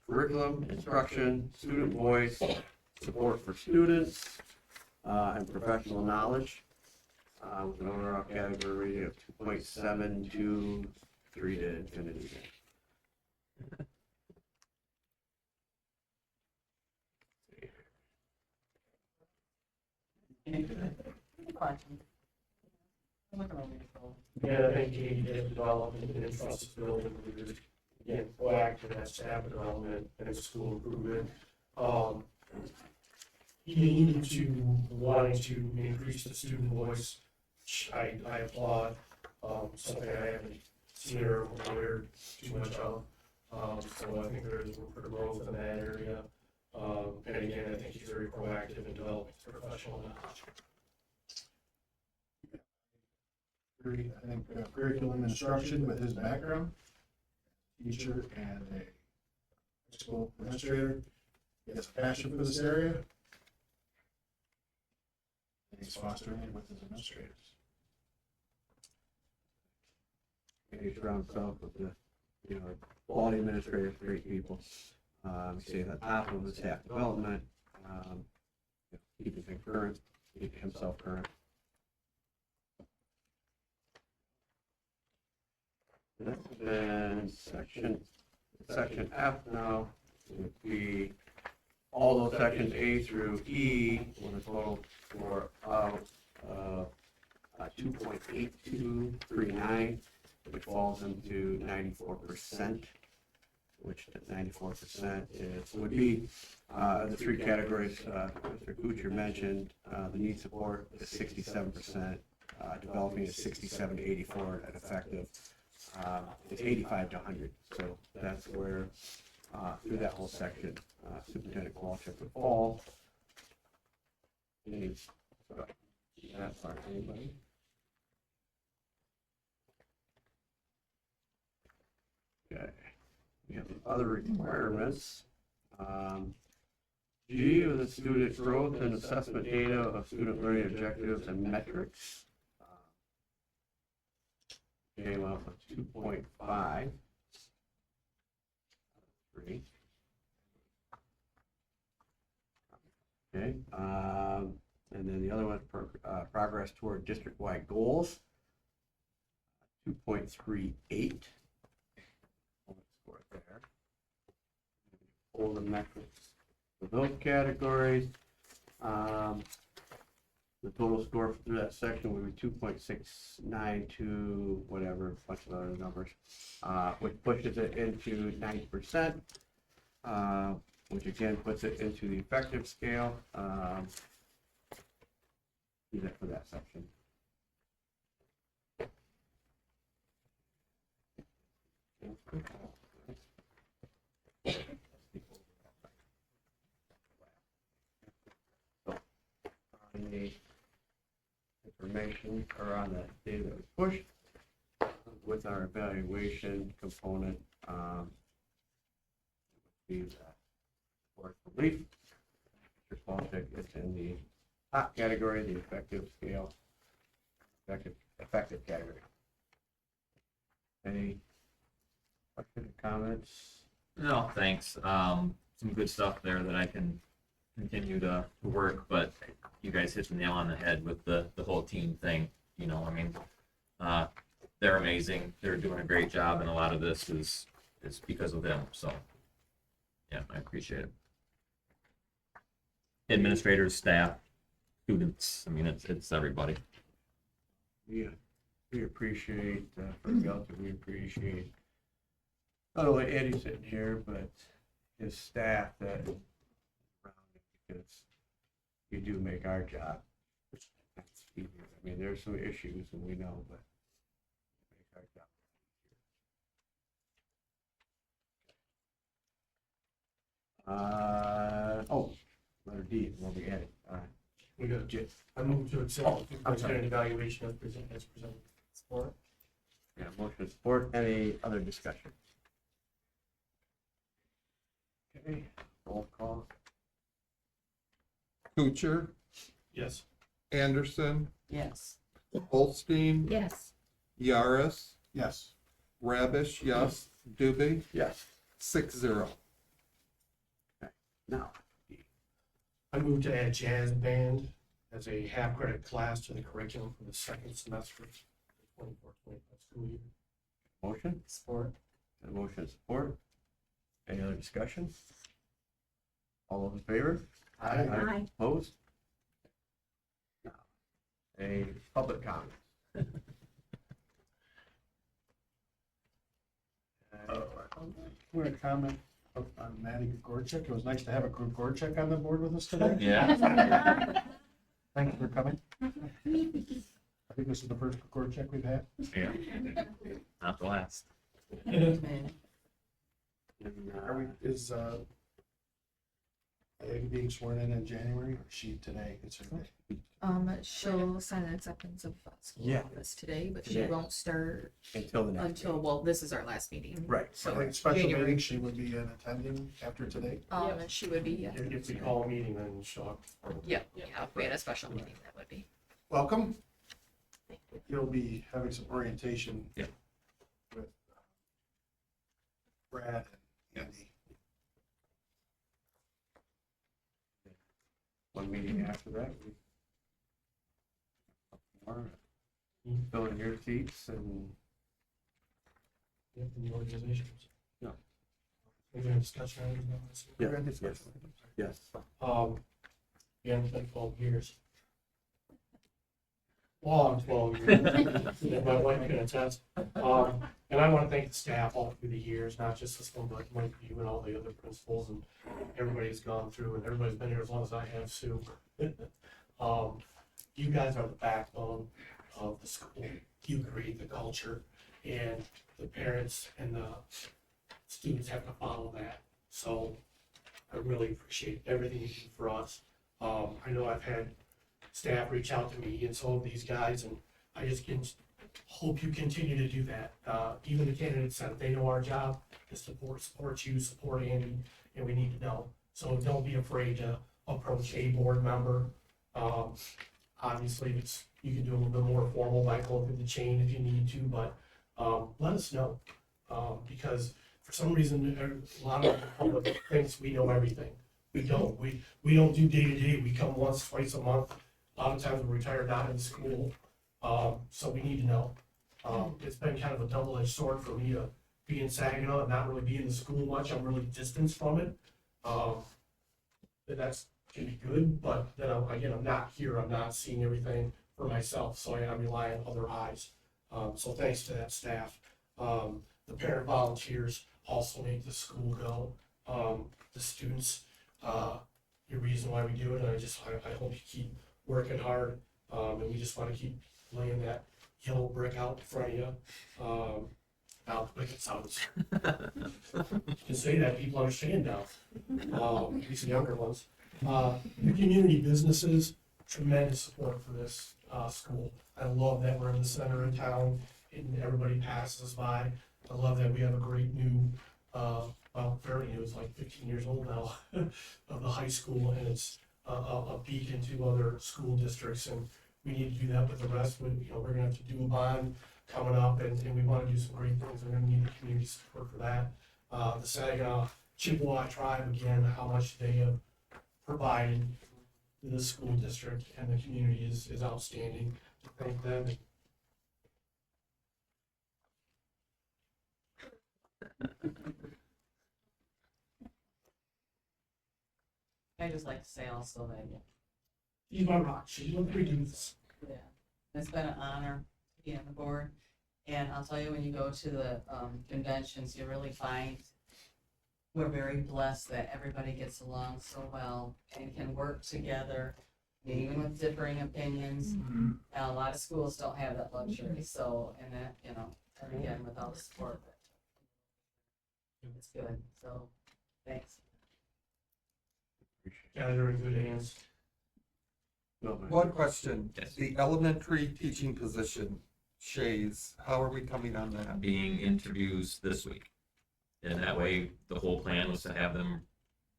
curriculum, instruction, student voice, support for students, and professional knowledge, with an overall category of 2.723 to infinity. Yeah, I think you need to develop and entrust this building leaders, again, proactive, that staff development and school improvement. Leaning to wanting to increase the student voice, which I applaud, something I haven't seen or heard too much of. So I think there's room for growth in that area. And again, I think he's very proactive in developing professional knowledge. I think curriculum instruction with his background, teacher and a school administrator, he has a passion for this area. And he's fostering it with his administrators. And he surrounds himself with the, quality administrators, great people. Stay on top of the staff development, keeping things current, keeping himself current. Then section F now would be all those sections A through E with a total for 2.8239, which falls into 94%, which 94% would be the three categories Mr. Kuchar mentioned. The need support is 67%, developing is 67 to 84, and effective it's 85 to 100. So that's where through that whole section, Superintendent Kowalczyk would fall. That part, anybody? Okay. We have the other requirements. G is the student growth and assessment data of student learning objectives and metrics. Came up with 2.5. 3. Okay. And then the other one, progress toward district-wide goals. 2.38. Score there. All the metrics for those categories. The total score through that section would be 2.692, whatever, a bunch of other numbers, which pushes it into 90%, which again puts it into the effective scale. Do that for that section. The information or on the data that was pushed with our evaluation component, be that for belief. Mr. Kowalczyk is in the top category, the effective scale, effective category. Any questions or comments? No, thanks. Some good stuff there that I can continue to work, but you guys hit the nail on the head with the whole team thing. You know, I mean, they're amazing. They're doing a great job, and a lot of this is because of them. So, yeah, I appreciate it. Administrators, staff, students. I mean, it's everybody. We appreciate, for Delta, we appreciate not only Eddie sitting here, but his staff that is around him, because you do make our job easier. I mean, there's some issues, and we know, but you make our job letter D, where we at it. We got, I move to accept the superintendent evaluation as presented. Support. Yeah, motion to support. Any other discussion? Okay, roll call. Kuchar, Yes. Anderson, Yes. Holstein, Yes. Yaris, Yes. Rabish, yes, Dubey, Yes. 6-0. Now, I move to add jazz band as a half credit class to the curriculum for the second semester of the 24-25 school year. motion, Support. and motion to support. Any other discussion? All those in favor? Aye. Opposed? Now, a public comment. We're a comment on Maddie Gorchak. It was nice to have a Gorchak on the board with us today. Yeah. Thank you for coming. I think this is the first Gorchak we've had. Yeah. Not the last. And, Are we, is, Amy being sworn in January, or is she today? It's her day. She'll sign an acceptance of school Yeah. office today, but she Today. won't start until the next. until, meeting. well, this is our last meeting. Right. So So like special January. meeting, she would be attending after today. And she would be, yeah. If we call a meeting, then show up. Yeah, if we had a special meeting, that would be. Welcome. You'll be having some orientation. Yeah. With Brad and Andy. One meeting after that, we fill in your seats and Yep, in the organizations. Yeah. We're gonna discuss items now. yeah, yes. Yeah, it's been 12 years. Long 12 years. That my wife can attest. And I want to thank the staff all through the years, not just this one, but Mike, you and all the other principals and everybody's gone through, and everybody's been here as long as I have, Sue. You guys are the backbone of the school. You create the culture, and the parents and the students have to follow that. So I really appreciate everything you do for us. I know I've had staff reach out to me and some of these guys, and I just hope you continue to do that. Even the candidates said they know our job is support you, support Andy, and we need to know. So don't be afraid to approach a board member. Obviously, you can do a little bit more formal by going through the chain if you need to, but let us know. Because for some reason, a lot of the public thinks we know everything. We don't. We don't do day to day. We come once, twice a month. A lot of times we're retired, not in school. So we need to know. It's been kind of a double-edged sword for me to be in Saginaw and not really be in the school much. I'm really distanced from it. That's can be good, but then again, I'm not here. I'm not seeing everything for myself, so I rely on other eyes. So thanks to that staff. The parent volunteers also make the school go. The students, your reason why we do it, and I hope you keep working hard. And we just want to keep laying that yellow brick out in front of you. Now, like it sounds. You can say that, people understand now. At least the younger ones. The community businesses, tremendous support for this school. I love that we're in the center of town and everybody passes us by. I love that we have a great new, well, very new, it's like 15 years old now, of the high school, and it's a beacon to other school districts, and we need to do that with the rest. We're gonna have to do a bond coming up, and we wanna do some great things. We're gonna need the community support for that. The Saginaw Chippewa tribe, again, how much they have provided to the school district and the community is outstanding. To thank them. I just like to say also that, She's my rock. She's one of the dudes. yeah, it's been an honor to be on the board. And I'll tell you, when you go to the conventions, you really find we're very blessed that everybody gets along so well and can work together, even with differing opinions. And a lot of schools don't have that luxury, so, and that, you know, and again, with all the support, it's good, so, thanks. Yeah, they're in good hands. One question, Yes. the elementary teaching position, Shays, how are we coming on that? Being interviews this week. And that way, the whole plan was to have them,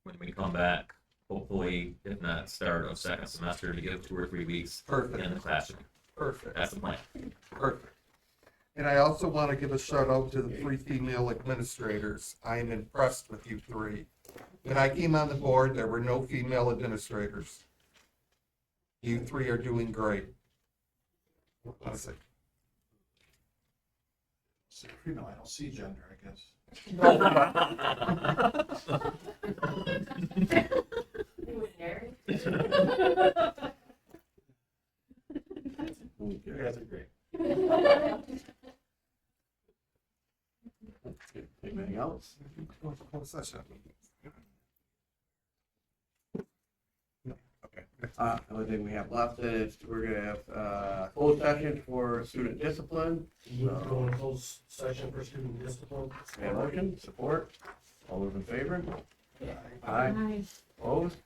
when we come back, hopefully, if not start of second semester, to give 2 or 3 weeks Perfect, in the classroom. perfect, That's the plan. perfect. And I also want to give a shout out to the 3 female administrators. I am impressed with you 3. When I came on the board, there were no female administrators. You 3 are doing great. Honestly. No, I don't see gender, I guess. You guys are great. Anything else? Closed session. Okay. The only thing we have left is we're gonna have, closed session for student discipline. Move to go into closed session for student discipline. And motion, support, all those in favor? Aye. Opposed?